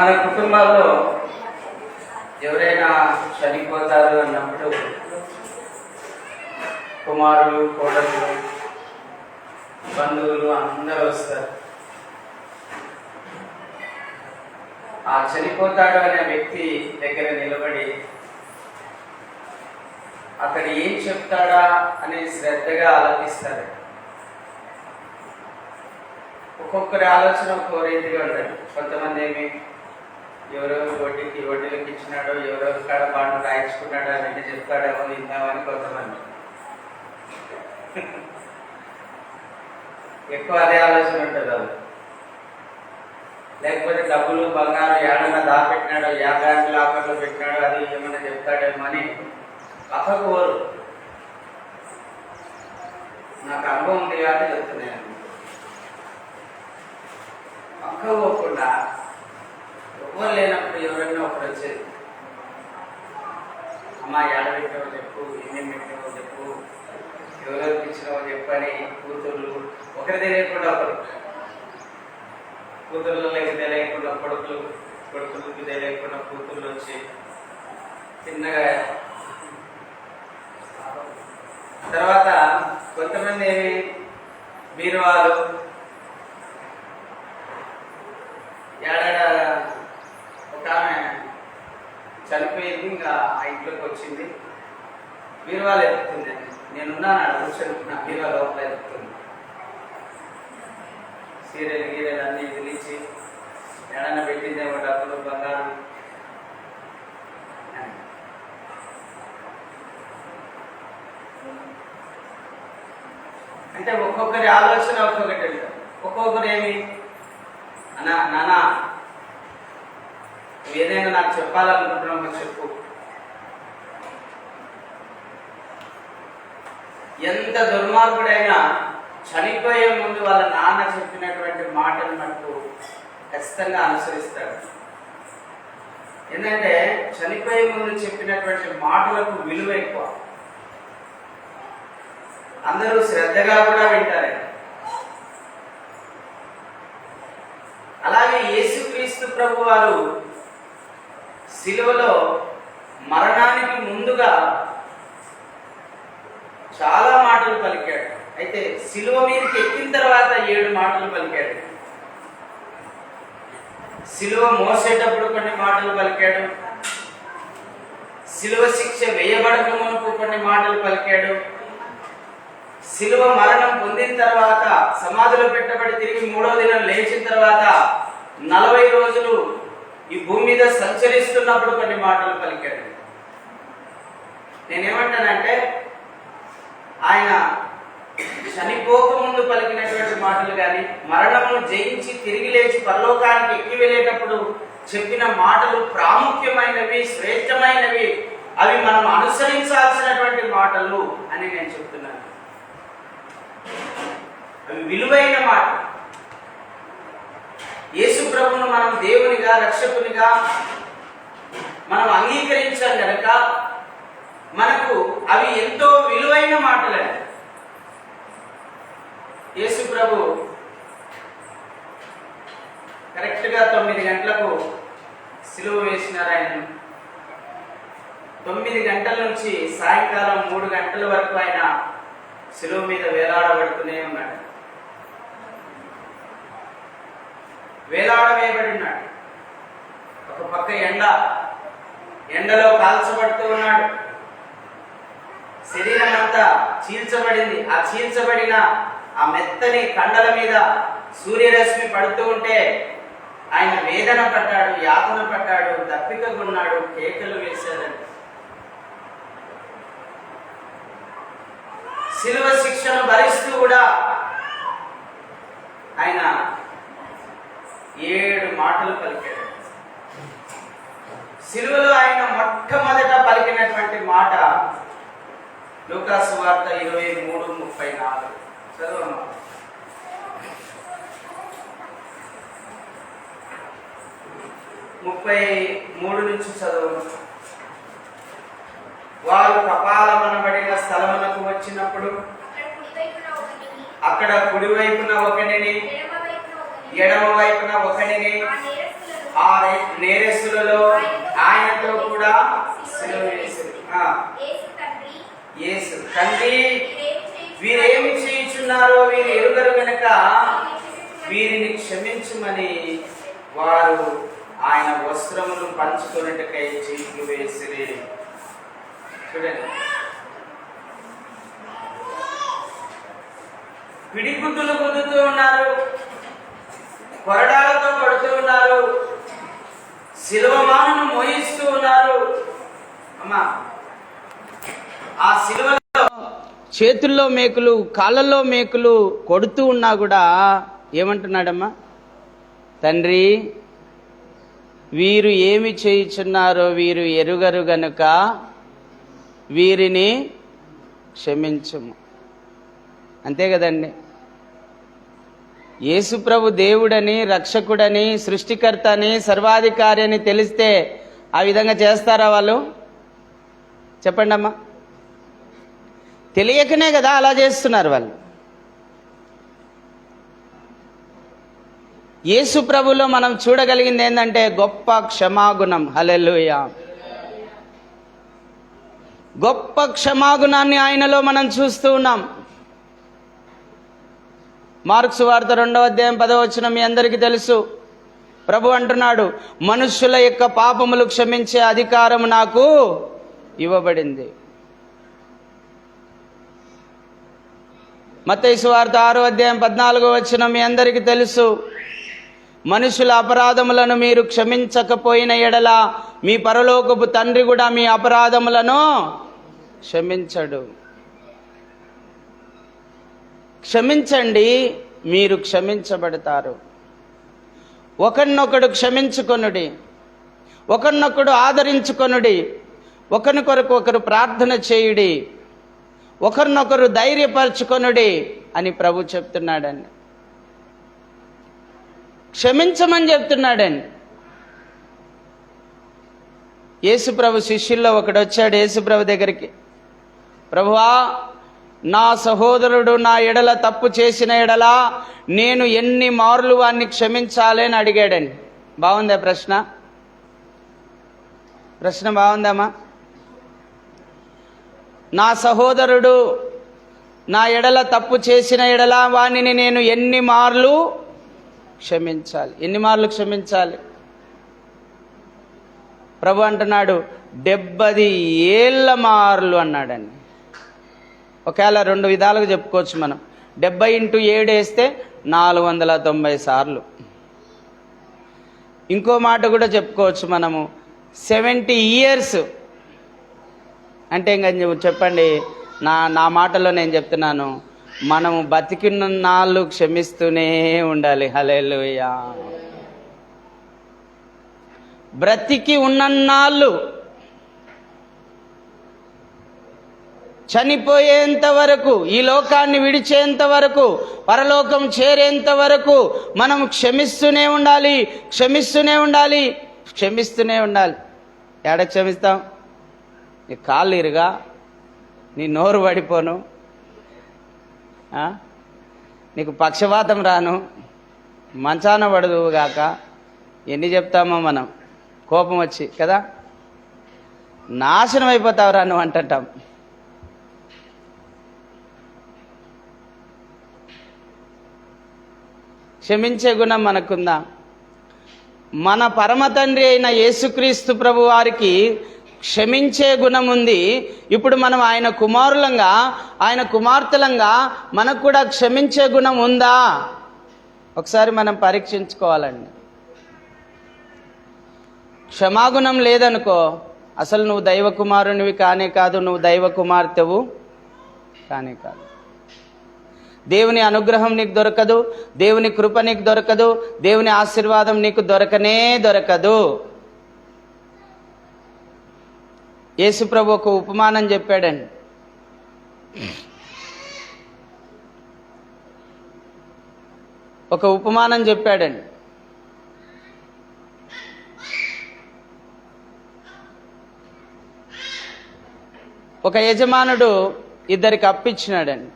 మన కుటుంబాల్లో ఎవరైనా చనిపోతారు అన్నప్పుడు కుమారులు, కోడళ్ళు, బంధువులు అందరూ వస్తారు. ఆ చనిపోతాడు అనే వ్యక్తి దగ్గర నిలబడి అక్కడ ఏం చెప్తాడా అని శ్రద్ధగా ఆలోచిస్తారు. ఒక్కొక్కరి ఆలోచన ఒక్కో రీతిగా ఉంటుంది. కొంతమంది ఏమి ఎవరెవరు వడ్డీలకు ఇచ్చినాడో, ఎవరెవరి కాడ బాండు రాయించుకున్నాడో అవన్నీ చెప్తాడేమో విందామని కొంతమంది ఎక్కువ అదే ఆలోచన ఉంటుంది వాళ్ళు. లేకపోతే డబ్బులు, బంగారం ఏడన్నా దాపెట్టినాడో, యా బ్యాంకు లాకర్లో పెట్టినాడో అది ఏమన్నా చెప్తాడేమో అని పక్కకోరు. నాకు అనుభవం ఉంది కాబట్టి చెప్తున్నాను. పక్క పోకుండా ఎవరు లేనప్పుడు ఎవరైనా ఒకరు వచ్చేది, అమ్మ ఏడ పెట్టావో చెప్పు, ఏమేమి పెట్టావో చెప్పు, ఎవరెవరికి ఇచ్చినావో చెప్పని కూతుర్లు ఒకరి తెలియకుండా ఒకరు, కూతుర్లకి తెలియకుండా కొడుకులు, కొడుకులకి తెలియకుండా కూతుర్లు వచ్చి చిన్నగా. తర్వాత కొంతమంది ఏమి బీరువాలు ఏడాడ ఒక ఆమె చనిపోయింది, ఇంకా ఆ ఇంట్లోకి వచ్చింది, బీరువాలు ఎత్తుతుంది. నేనున్నాను కూర్చొని, నా బీరువా లోపల ఎత్తుతుంది. సీరియల్ గీరియల్ అన్నీ పిలిచి ఏడన్నా పెట్టిందేమో డబ్బులు, బంగారం. అంటే ఒక్కొక్కరి ఆలోచన ఒక్కొక్కటి. ఒక్కొక్కరు ఏమి నానా ఏదైనా నాకు చెప్పాలనుకుంటున్నామో చెప్పు. ఎంత దుర్మార్గుడైనా చనిపోయే ముందు వాళ్ళ నాన్న చెప్పినటువంటి మాటలు మటుకు ఖచ్చితంగా అనుసరిస్తాడు. ఎందుకంటే చనిపోయే ముందు చెప్పినటువంటి మాటలకు విలువ ఎక్కువ. అందరూ శ్రద్ధగా కూడా వింటారు. అలాగే యేసుక్రీస్తు ప్రభు వారు శిలువలో మరణానికి ముందుగా చాలా మాటలు పలికాడు. అయితే శిలువ మీదకి ఎక్కిన తర్వాత 7 మాటలు పలికాడు. శిలువ మోసేటప్పుడు కొన్ని మాటలు పలికాడు. శిలువ శిక్ష వేయబడక మునుపు కొన్ని మాటలు పలికాడు. శిలువ మరణం పొందిన తర్వాత, సమాధిలో పెట్టబడి తిరిగి 3వ దినం లేచిన తర్వాత 40 రోజులు ఈ భూమి మీద సంచరిస్తున్నప్పుడు కొన్ని మాటలు పలికాడు. నేనేమంటానంటే ఆయన చనిపోక ముందు పలికినటువంటి మాటలు కానీ, మరణమును జయించి తిరిగి లేచి పరలోకానికి ఎక్కి వెళ్ళేటప్పుడు చెప్పిన మాటలు ప్రాముఖ్యమైనవి, శ్రేష్టమైనవి, అవి మనం అనుసరించాల్సినటువంటి మాటలు అని నేను చెప్తున్నాను. అవి విలువైన మాట. యేసు ప్రభువును మనం దేవునిగా, రక్షకునిగా మనం అంగీకరించాం కనుక మనకు అవి ఎంతో విలువైన మాటలండి. యేసు ప్రభు కరెక్ట్గా 9 గంటలకు సిలువ వేసినారు. ఆయన 9 గంటల నుంచి సాయంకాలం 3 గంటల వరకు ఆయన సిలువ మీద వేలాడబడుతూనే ఉన్నాడు. వేలాడవేయబడి ఉన్నాడు. ఒక పక్క ఎండలో కాల్చబడుతూ ఉన్నాడు. శరీరం అంతా చీల్చబడింది. ఆ చీల్చబడిన ఆ మెత్తని కండల మీద సూర్యరశ్మి పడుతూ ఉంటే ఆయన వేదన పడ్డాడు, యాతన పడ్డాడు, దప్పికగున్నాడు, కేకలు వేశాడు. శిలువ శిక్షను భరిస్తూ కూడా ఆయన 7 మాటలు పలికాడు. శిలువలో ఆయన మొట్టమొదట పలికినటువంటి మాట లూకా సువార్త 23:34. చదవమ్మా. 33 నుంచి చదవమ్మా. వారు కపాలమనబడిన స్థలమునకు వచ్చినప్పుడు అక్కడ కుడివైపున ఒకనిని, ఎడమ వైపున ఒకనిని ఆ నేరస్తులలో ఆయనతో కూడా సిలువ వేసిరి. యేసు తండ్రి, వీరేమి చేయుచున్నారో వీరు ఎరుగరు గనుక వీరిని క్షమించుమని వారు ఆయన వస్త్రములు పంచుకొనుటకై చీట్లు వేసిరి. చూడండి, పిడిగుద్దులు గుద్దుతూ ఉన్నారు, కొరడాలతో కొడుతూ ఉన్నారు, శిలువమాను మోయిస్తూ ఉన్నారు. అమ్మా, ఆ శిలువలో చేతుల్లో మేకులు, కాళ్ళల్లో మేకులు కొడుతూ ఉన్నా కూడా ఏమంటున్నాడమ్మా? తండ్రి, వీరు ఏమి చేయుచున్నారో వీరు ఎరుగరు గనుక వీరిని క్షమించుము. అంతే కదండి. యేసుప్రభు దేవుడని, రక్షకుడని, సృష్టికర్త అని, సర్వాధికారి అని తెలిస్తే ఆ విధంగా చేస్తారా వాళ్ళు? చెప్పండి అమ్మా. తెలియకనే కదా అలా చేస్తున్నారు వాళ్ళు. యేసు ప్రభులో మనం చూడగలిగింది ఏంటంటే గొప్ప క్షమాగుణం. హల్లెలూయా. గొప్ప క్షమాగుణాన్ని ఆయనలో మనం చూస్తూ ఉన్నాం. మార్కు సువార్త 2వ అధ్యాయం 10వ వచనం మీ అందరికీ తెలుసు. ప్రభు అంటున్నాడు, మనుష్యుల యొక్క పాపములు క్షమించే అధికారం నాకు ఇవ్వబడింది. మత్తయి సువార్త 6వ అధ్యాయం 14వ వచనం మీ అందరికీ తెలుసు. మనుషుల అపరాధములను మీరు క్షమించకపోయిన ఎడల మీ పరలోకపు తండ్రి కూడా మీ అపరాధములను క్షమించడు. క్షమించండి, మీరు క్షమించబడతారు. ఒకరినొకడు క్షమించుకొనుడి, ఒకరినొకడు ఆదరించుకొనుడి, ఒకరి కొరకు ఒకరు ప్రార్థన చేయుడి, ఒకరినొకరు ధైర్యపరచుకొనుడి అని ప్రభు చెప్తున్నాడండి. క్షమించమని చెప్తున్నాడండి. యేసుప్రభు శిష్యుల్లో ఒకడు వచ్చాడు యేసుప్రభు దగ్గరికి. ప్రభువా, నా సహోదరుడు నా ఎడల తప్పు చేసిన ఎడల నేను ఎన్ని మార్లు వాడిని క్షమించాలి అని అడిగాడండి. బాగుందా ప్రశ్న? ప్రశ్న బాగుందమ్మా? నా సహోదరుడు నా ఎడల తప్పు చేసిన ఎడల వాణిని నేను ఎన్ని మార్లు క్షమించాలి? ఎన్ని మార్లు క్షమించాలి? ప్రభు అంటున్నాడు 70 ఏళ్ల మార్లు అన్నాడండి. ఒకవేళ 2 విధాలుగా చెప్పుకోవచ్చు మనం. 70 × 7 వేస్తే 490 సార్లు. ఇంకో మాట కూడా చెప్పుకోవచ్చు మనము, 70 years అంటే ఇంకా చెప్పండి. నా మాటలో నేను చెప్తున్నాను, మనము బతికిన నాళ్ళు క్షమిస్తూనే ఉండాలి. హల్లెలూయా. బ్రతికి ఉన్నన్నాళ్ళు, చనిపోయేంత వరకు, ఈ లోకాన్ని విడిచేంత వరకు, పరలోకం చేరేంత వరకు మనం క్షమిస్తూనే ఉండాలి, క్షమిస్తూనే ఉండాలి, క్షమిస్తూనే ఉండాలి. ఎక్కడ క్షమిస్తాం? నీ కాళ్ళు ఇరుగా, నీ నోరు పడిపోను, నీకు పక్షవాతం రాను, మంచాన పడదు గాక, ఎన్ని చెప్తామో మనం కోపం వచ్చి కదా, నాశనం అయిపోతావురా నువ్వు అంటాం. క్షమించే గుణం మనకుందా? మన పరమ తండ్రి అయిన యేసుక్రీస్తు ప్రభు వారికి క్షమించే గుణం ఉంది. ఇప్పుడు మనం ఆయన కుమారులంగా, ఆయన కుమార్తెలంగా మనకు కూడా క్షమించే గుణం ఉందా? ఒకసారి మనం పరీక్షించుకోవాలండి. క్షమాగుణం లేదనుకో, అసలు నువ్వు దైవ కుమారునివి కానే కాదు, నువ్వు దైవ కుమార్తెవు కానే కాదు. దేవుని అనుగ్రహం నీకు దొరకదు, దేవుని కృప నీకు దొరకదు, దేవుని ఆశీర్వాదం నీకు దొరకనే దొరకదు. యేసుప్రభు ఒక ఉపమానం చెప్పాడండి. ఒక ఉపమానం చెప్పాడండి. ఒక యజమానుడు ఇద్దరికి అప్పిచ్చినాడండి.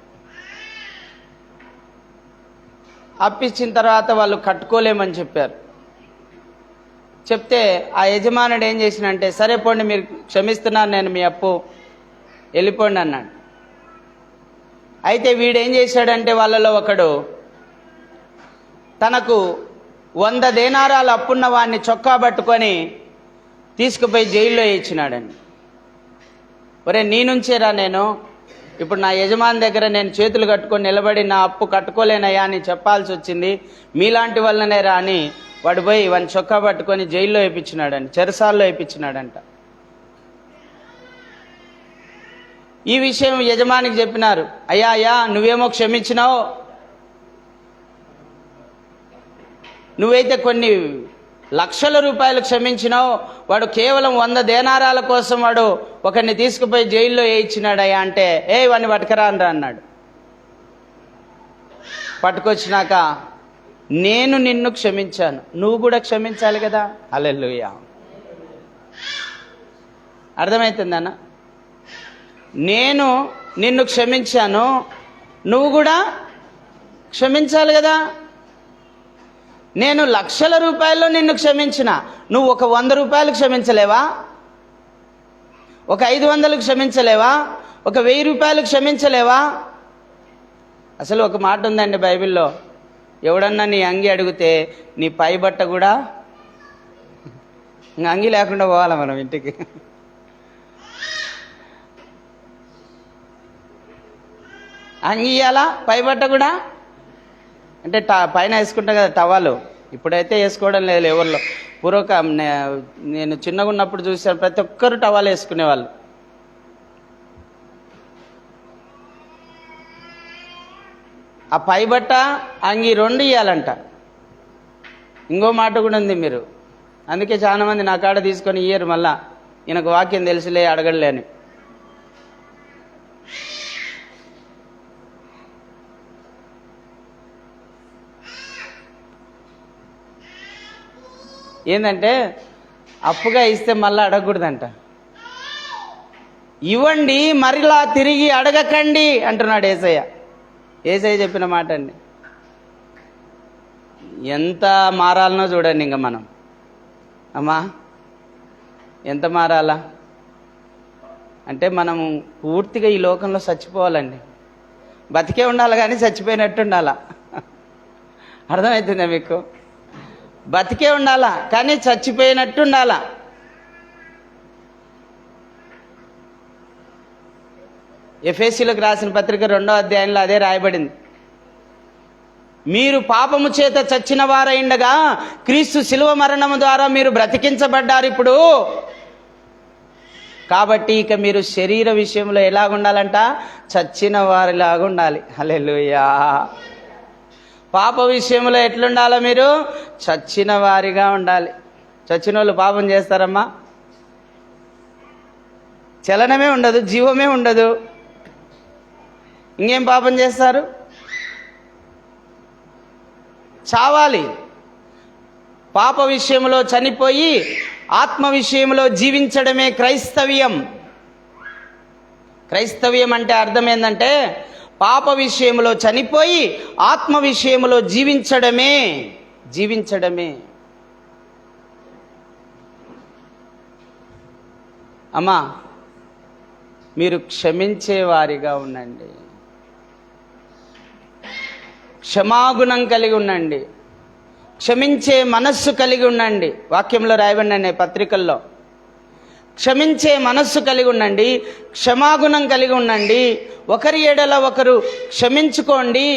అప్పిచ్చిన తర్వాత వాళ్ళు కట్టుకోలేమని చెప్పారు. చెప్తే ఆ యజమానుడు ఏం చేసినంటే, సరే పోండి, మీరు క్షమిస్తున్నాను నేను మీ అప్పు, వెళ్ళిపోండి అన్నాడు. అయితే వీడేం చేశాడంటే, వాళ్ళలో ఒకడు తనకు 100 దేనారాలు అప్పున్న వాడిని చొక్కా పట్టుకొని తీసుకుపోయి జైల్లో ఇచ్చినాడండి. ఒరే, నీ నుంచేరా నేను ఇప్పుడు నా యజమాని దగ్గర నేను చేతులు కట్టుకొని నిలబడి నా అప్పు కట్టుకోలేనయ్యా అని చెప్పాల్సి వచ్చింది, మీలాంటి వల్లనేరా అని వాడు పోయి వాడిని చొక్కా పట్టుకొని జైల్లో వేయించినాడండి, చెరసాల్లో వేయించినాడంట. ఈ విషయం యజమానికి చెప్పినారు. అయ్యా నువ్వేమో క్షమించినావు, నువ్వైతే కొన్ని లక్షల రూపాయలు క్షమించినావు, వాడు కేవలం 100 దేనారాల కోసం వాడు ఒకరిని తీసుకుపోయి జైల్లో వేయించినాడయ్యా అంటే, వాడిని పట్టుకరా అన్నాడు. పట్టుకొచ్చినాక, నేను నిన్ను క్షమించాను, నువ్వు కూడా క్షమించాలి కదా. హల్లెలూయా. అర్థమవుతుందన్న? నేను నిన్ను క్షమించాను, నువ్వు కూడా క్షమించాలి కదా. నేను లక్షల రూపాయల్లో నిన్ను క్షమించిన, నువ్వు ఒక 100 రూపాయలు క్షమించలేవా? ఒక 500 క్షమించలేవా? ఒక 1000 రూపాయలు క్షమించలేవా? అసలు ఒక మాట ఉందండి బైబిల్లో, ఎవడన్నా నీ అంగి అడిగితే నీ పై బట్ట కూడా, ఇంకా అంగి లేకుండా పోవాలా మనం ఇంటికి. అంగి ఇయ్యాలా, పై బట్ట కూడా. అంటే పైన వేసుకుంటాం కదా టవాలు, ఇప్పుడైతే వేసుకోవడం లేదు ఎవరిలో. నేను చిన్నగా ఉన్నప్పుడు చూసాను, ప్రతి ఒక్కరు టవాలు వేసుకునేవాళ్ళు. ఆ పై బట్ట అంగి 2 ఇవ్వాలంట. ఇంకో మాట కూడా ఉంది మీరు, అందుకే చాలా మంది నా కాడ తీసుకొని ఇయ్యరు, మళ్ళా ఈయనకు వాక్యం తెలిసిలే అడగలే అని. ఏంటంటే అప్పుగా ఇస్తే మళ్ళీ అడగకూడదంట. ఇవ్వండి, మరిలా తిరిగి అడగకండి అంటున్నాడు యేసయ్య. యేసయ్య చెప్పిన మాట అండి. ఎంత మారాలనో చూడండి ఇంకా మనం. అమ్మా, ఎంత మారాలా అంటే మనం పూర్తిగా ఈ లోకంలో చచ్చిపోవాలండి. బతికే ఉండాలి కానీ చచ్చిపోయినట్టు ఉండాలా. అర్థమవుతుందా మీకు? బతికే ఉండాలా కానీ చచ్చిపోయినట్టు ఉండాలా. ఎఫెసీయులకు రాసిన పత్రిక 2వ అధ్యాయంలో అదే రాయబడింది. మీరు పాపము చేత చచ్చిన వారైండగా క్రీస్తు శిలువ మరణము ద్వారా మీరు బ్రతికించబడ్డారు ఇప్పుడు. కాబట్టి ఇక మీరు శరీర విషయంలో ఎలాగుండాలంట? చచ్చిన వారిలాగా ఉండాలి. హల్లెలూయా. పాప విషయంలో ఎట్లుండాలో? మీరు చచ్చిన వారిగా ఉండాలి. చచ్చిన వాళ్ళు పాపం చేస్తారమ్మా? చలనమే ఉండదు, జీవమే ఉండదు, ఇంకేం పాపం చేస్తారు? చావాలి. పాప విషయంలో చనిపోయి ఆత్మ విషయంలో జీవించడమే క్రైస్తవ్యం. క్రైస్తవ్యం అంటే అర్థం ఏంటంటే పాప విషయంలో చనిపోయి ఆత్మ విషయంలో జీవించడమే. అమ్మా, మీరు క్షమించేవారిగా ఉండండి, క్షమాగుణం కలిగి ఉండండి, క్షమించే మనస్సు కలిగి ఉండండి. వాక్యంలో రాయబడిన పత్రికల్లో క్షమించే మనస్సు కలిగి ఉండండి, క్షమాగుణం కలిగి ఉండండి, ఒకరి ఎడల ఒకరు క్షమించుకోండి,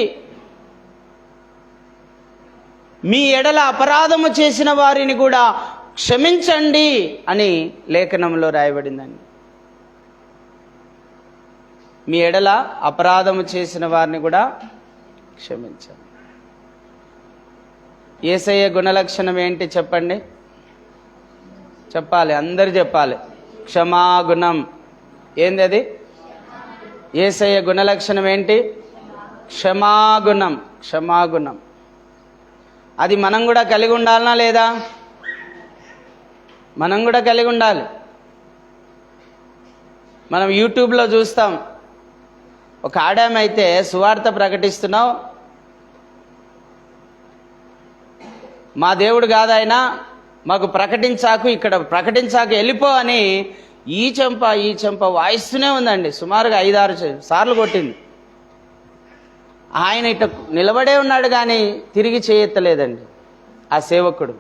మీ ఎడల అపరాధము చేసిన వారిని కూడా క్షమించండి అని లేఖనంలో రాయబడిందండి. మీ ఎడల అపరాధము చేసిన వారిని కూడా క్షమించండి. యేసయ్య గుణలక్షణం ఏంటి చెప్పండి? చెప్పాలి, అందరు చెప్పాలి. క్షమాగుణం. ఏంది అది? యేసయ్య గుణలక్షణం ఏంటి? క్షమాగుణం. క్షమాగుణం అది మనం కూడా కలిగి ఉండాలనా లేదా? మనం కూడా కలిగి ఉండాలి. మనం యూట్యూబ్లో చూస్తాం, ఒక ఆడామైతే సువార్త ప్రకటిస్తున్నావు, మా దేవుడు కాదాయన, మాకు ప్రకటించాకు, ఇక్కడ ప్రకటించాకు, వెళ్ళిపో అని ఈ చెంప వాయిస్తూనే ఉందండి. సుమారుగా 5-6 సార్లు కొట్టింది. ఆయన ఇట్లా నిలబడే ఉన్నాడు కానీ తిరిగి చేయెత్తలేదండి ఆ సేవకుడు.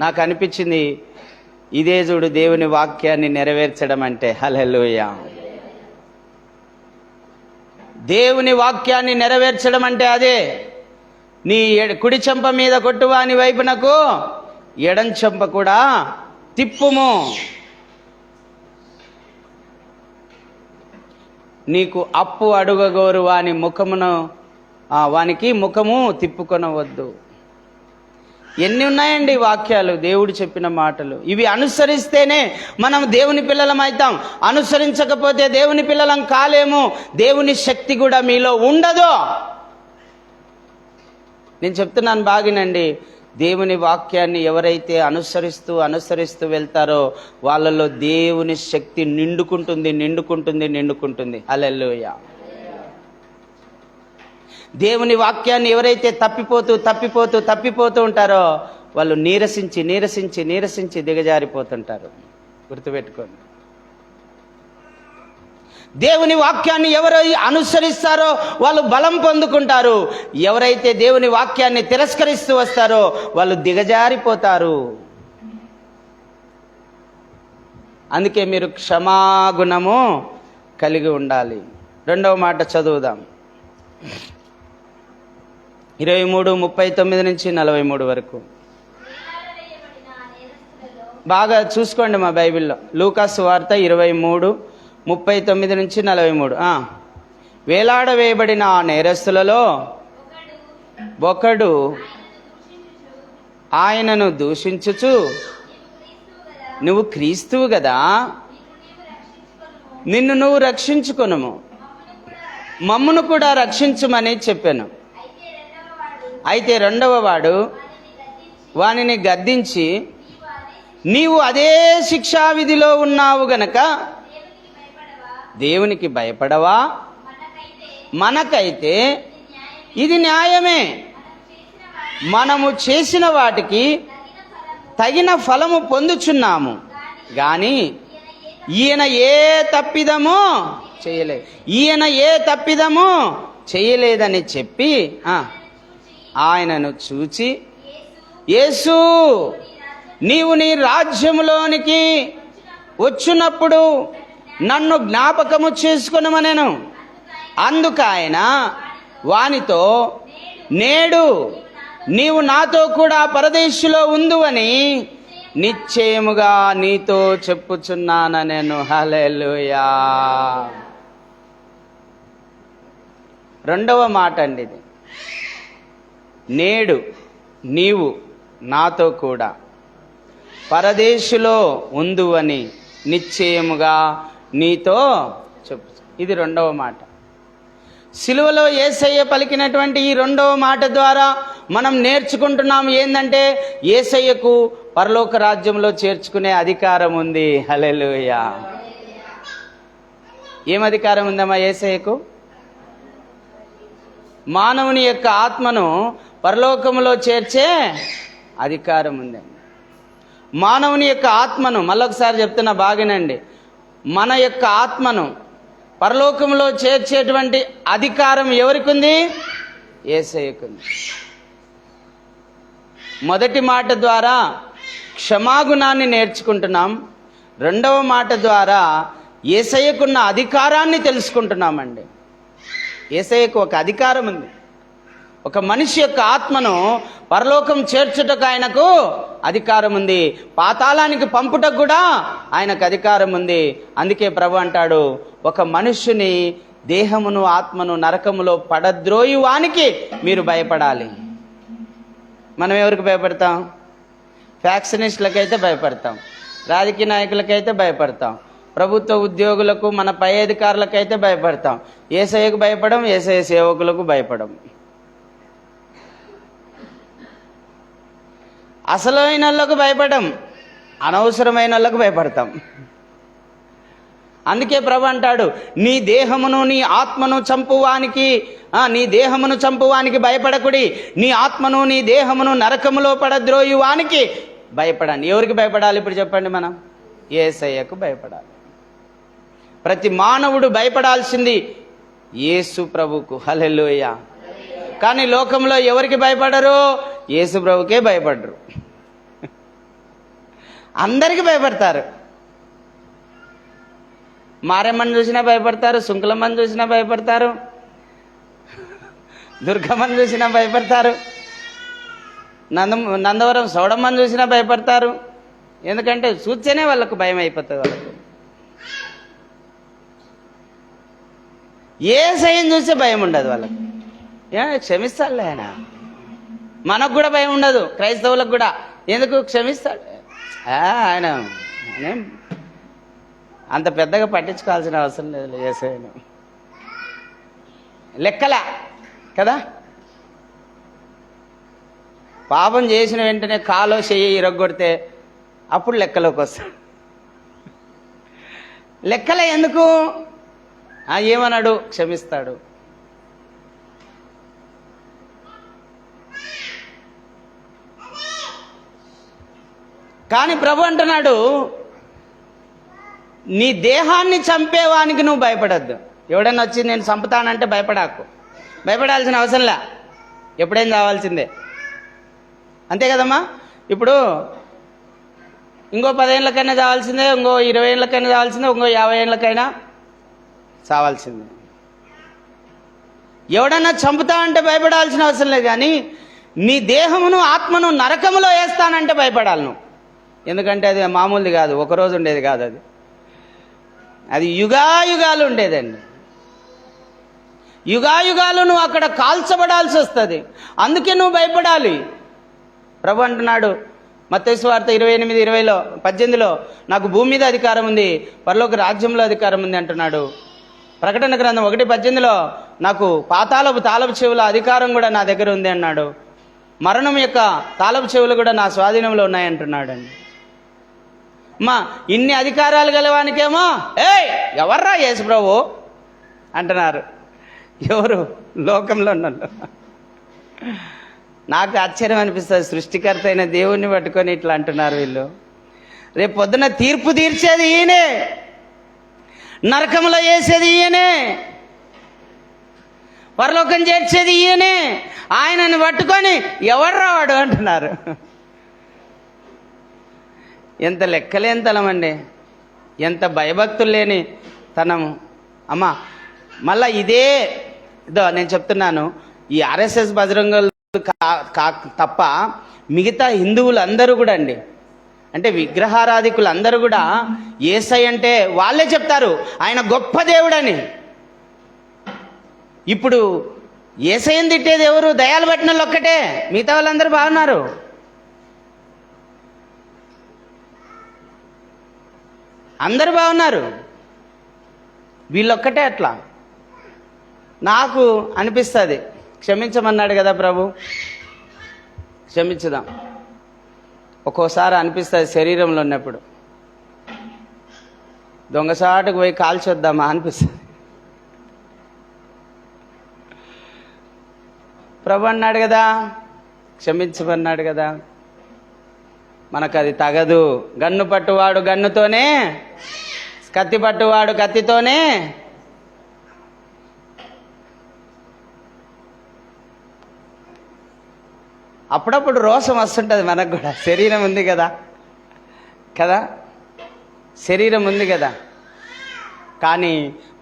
నాకు అనిపించింది, ఇదే చూడు దేవుని వాక్యాన్ని నెరవేర్చడం అంటే. హల్లెలూయా. దేవుని వాక్యాన్ని నెరవేర్చడం అంటే అదే. నీ కుడి చెంప మీద కొట్టువాని వైపునకు ఎడం చెంప కూడా తిప్పుము. నీకు అప్పు అడుగగోరు వానికి ముఖము తిప్పుకొనవద్దు. ఎన్ని ఉన్నాయండి వాక్యాలు, దేవుడు చెప్పిన మాటలు. ఇవి అనుసరిస్తేనే మనం దేవుని పిల్లలం అవుతాం. అనుసరించకపోతే దేవుని పిల్లలం కాలేము. దేవుని శక్తి కూడా మీలో ఉండదు. నేను చెప్తున్నాను బాగినండి. దేవుని వాక్యాన్ని ఎవరైతే అనుసరిస్తూ వెళ్తారో వాళ్ళలో దేవుని శక్తి నిండుకుంటుంది. హల్లెలూయా. దేవుని వాక్యాన్ని ఎవరైతే తప్పిపోతూ ఉంటారో వాళ్ళు నీరసించి దిగజారిపోతుంటారు. గుర్తుపెట్టుకోండి. దేవుని వాక్యాన్ని ఎవరు అనుసరిస్తారో వాళ్ళు బలం పొందుకుంటారు. ఎవరైతే దేవుని వాక్యాన్ని తిరస్కరిస్తూ వస్తారో వాళ్ళు దిగజారిపోతారు. అందుకే మీరు క్షమాగుణము కలిగి ఉండాలి. 2వ మాట చదువుదాం. 23:39-43 వరకు బాగా చూసుకోండి మా బైబిల్లో. లూకాసు వార్త 23:39-43. వేలాడవేయబడిన ఆ నేరస్తులలో ఒకడు ఆయనను దూషించుచు, నువ్వు క్రీస్తువు గదా, నిన్ను నువ్వు రక్షించుకొనుము, మమ్మును కూడా రక్షించుమని చెప్పాను. అయితే 2వ వాడు వానిని గద్దించి, నీవు అదే శిక్షావిధిలో ఉన్నావు గనక దేవునికి భయపడవా? మనకైతే ఇది న్యాయమే. మనము చేసిన వాటికి తగిన ఫలము పొందుచున్నాము గాని ఈయన ఏ తప్పిదము చేయలేదని చెప్పి ఆయనను చూచి, యేసు, నీవు నీ రాజ్యములోనికి వచ్చినప్పుడు నన్ను జ్ఞాపకము చేసుకొనుమనెను. అందుకు ఆయన వానితో, నేడు నీవు నాతో కూడా పరదేశులో ఉందువని నిశ్చయముగా నీతో చెప్పుచున్నానెను. హల్లెలూయా. 2వ మాట అండి ఇది. నేడు నీవు నాతో కూడా పరదేశులో ఉందువని నిశ్చయముగా నీతో చెప్పు. ఇది 2వ మాట. సిలువలో యేసయ్య పలికినటువంటి ఈ 2వ మాట ద్వారా మనం నేర్చుకుంటున్నాం ఏందంటే, యేసయ్యకు పరలోక రాజ్యంలో చేర్చుకునే అధికారం ఉంది. హల్లెలూయా. ఏం అధికారం ఉందమ్మా యేసయ్యకు? మానవుని యొక్క ఆత్మను పరలోకములో చేర్చే అధికారం ఉందండి. మానవుని యొక్క ఆత్మను, మళ్ళొకసారి చెప్తున్నా బాగానండి, మన యొక్క ఆత్మను పరలోకంలో చేర్చేటువంటి అధికారం ఎవరికి ఉంది? యేసయ్యకుంది. మొదటి మాట ద్వారా క్షమాగుణాన్ని నేర్చుకుంటున్నాం. 2వ మాట ద్వారా యేసయ్యకున్న అధికారాన్ని తెలుసుకుంటున్నామండి. యేసయ్యకు ఒక అధికారం ఉంది. ఒక మనిషి యొక్క ఆత్మను పరలోకం చేర్చుటకు ఆయనకు అధికారం ఉంది. పాతాళానికి పంపుటకు కూడా ఆయనకు అధికారం ఉంది. అందుకే ప్రభు అంటాడు, ఒక మనుష్యుని దేహమును ఆత్మను నరకములో పడద్రోయువానికి మీరు భయపడాలి. మనం ఎవరికి భయపడతాం? ఫ్యాక్షనిస్టులకైతే భయపడతాం, రాజకీయ నాయకులకైతే భయపడతాం, ప్రభుత్వ ఉద్యోగులకు, మన పై అధికారులకైతే భయపడతాం. యేసయ్యకు భయపడం, యేసయ్య సేవకులకు భయపడం. అసలైన వాళ్ళకు భయపడం, అనవసరమైన వాళ్ళకు భయపడతాం. అందుకే ప్రభు అంటాడు, నీ దేహమును నీ ఆత్మను చంపువానికి భయపడకుడి, నీ ఆత్మను నీ దేహమును నరకములో పడద్రోయువానికి భయపడండి. ఎవరికి భయపడాలి ఇప్పుడు చెప్పండి? మనం యేసయ్యకు భయపడాలి. ప్రతి మానవుడు భయపడాల్సింది యేసు ప్రభుకు. హల్లెలూయా. కానీ లోకంలో ఎవరికి భయపడరు? యేసు ప్రభుకే భయపడరు. అందరికీ భయపడతారు. మారెమ్మని చూసినా భయపడతారు, సుంకులమ్మని చూసినా భయపడతారు, దుర్గమ్మని చూసినా భయపడతారు, నందవరం సౌడమ్మని చూసినా భయపడతారు. ఎందుకంటే చూస్తేనే వాళ్ళకు భయం అయిపోతుంది. వాళ్ళకు యేసయ్యను చూస్తే భయం ఉండదు వాళ్ళకు. క్షమిస్తాడులే ఆయన. మనకు కూడా భయం ఉండదు, క్రైస్తవులకు కూడా. ఎందుకు? క్షమిస్తాడు ఆయన. అంత పెద్దగా పట్టించుకోవాల్సిన అవసరం లేదు యేసయ్యను. లెక్కల కదా. పాపం చేసిన వెంటనే కాలో చెయ్యి ఇరగొడితే అప్పుడు లెక్కలోకి వస్తాడు. లెక్కల ఎందుకు? ఏమన్నాడు? క్షమిస్తాడు. కానీ ప్రభు అంటున్నాడు, నీ దేహాన్ని చంపేవానికి నువ్వు భయపడద్దు. ఎవడన్నా వచ్చి నేను చంపుతానంటే భయపడాకు. భయపడాల్సిన అవసరంలా, ఎప్పుడైనా చావాల్సిందే. అంతే కదమ్మా. ఇప్పుడు ఇంకో 10 ఏళ్ళకైనా చావాల్సిందే, ఇంకో 20 ఏళ్ళకైనా చావాల్సిందే, ఇంకో 50 ఏళ్ళకైనా చావాల్సిందే. ఎవడన్నా చంపుతా అంటే భయపడాల్సిన అవసరం లేదు. కానీ నీ దేహమును ఆత్మను నరకములో వేస్తానంటే భయపడాలి నువ్వు. ఎందుకంటే అది మామూలుది కాదు, ఒకరోజు ఉండేది కాదు. అది యుగాయుగాలు ఉండేదండి. యుగాయుగాలు నువ్వు అక్కడ కాల్చబడాల్సి వస్తుంది. అందుకే నువ్వు భయపడాలి. ప్రభు అంటున్నాడు మత్తయి సువార్త 28:18 నాకు భూమి మీద అధికారం ఉంది, పరలోక రాజ్యంలో అధికారం ఉంది అంటున్నాడు. ప్రకటన గ్రంథం 1:18 నాకు పాతాళపు తాళపు చెవుల అధికారం కూడా నా దగ్గర ఉంది అన్నాడు. మరణం యొక్క తాళపు చెవులు కూడా నా స్వాధీనంలో ఉన్నాయంటున్నాడు అండి. ఇన్ని అధికారాలు గలవానికేమో ఎవర్రా యేసు ప్రభు అంటున్నారు. ఎవరు? లోకంలో ఉన్నారు. నాకు ఆశ్చర్యం అనిపిస్తుంది. సృష్టికర్త అయిన దేవుణ్ణి పట్టుకొని ఇట్లా అంటున్నారు వీళ్ళు. రేపు పొద్దున తీర్పు తీర్చేది ఈయనే, నరకంలో వేసేది ఈయనే, పరలోకం చేర్చేది ఈయనే. ఆయనని పట్టుకొని ఎవర్రా వాడు అంటున్నారు. ఎంత లెక్కలేని తనమండి, ఎంత భయభక్తులు లేని తనము. అమ్మా మళ్ళా ఇదో నేను చెప్తున్నాను, ఈ ఆర్ఎస్ఎస్ బజరంగలు తప్ప మిగతా హిందువులు అందరూ కూడా అండి, అంటే విగ్రహారాధికులు అందరూ కూడా యేసయ్య అంటే వాళ్ళే చెప్తారు ఆయన గొప్ప దేవుడని. ఇప్పుడు యేసయ్యని తిట్టేది ఎవరు? దయాలు పట్టిన వాళ్ళు ఒక్కటే, మిగతా వాళ్ళందరూ బాగున్నారు. అందరూ బాగున్నారు, వీళ్ళొక్కటే అట్లా. నాకు అనిపిస్తుంది, క్షమించమన్నాడు కదా ప్రభు, క్షమించుదాం. ఒక్కోసారి అనిపిస్తుంది శరీరంలో ఉన్నప్పుడు దొంగసాటుకు పోయి కాల్చొద్దామా అనిపిస్తుంది. ప్రభు అన్నాడు కదా, క్షమించమన్నాడు కదా. మనకు అది తగదు. గన్ను పట్టువాడు గన్నుతోనే, కత్తి పట్టువాడు కత్తితోనే. అప్పుడప్పుడు రోషం వస్తుంటుంది మనకు కూడా. శరీరం ఉంది కదా శరీరం ఉంది కదా. కానీ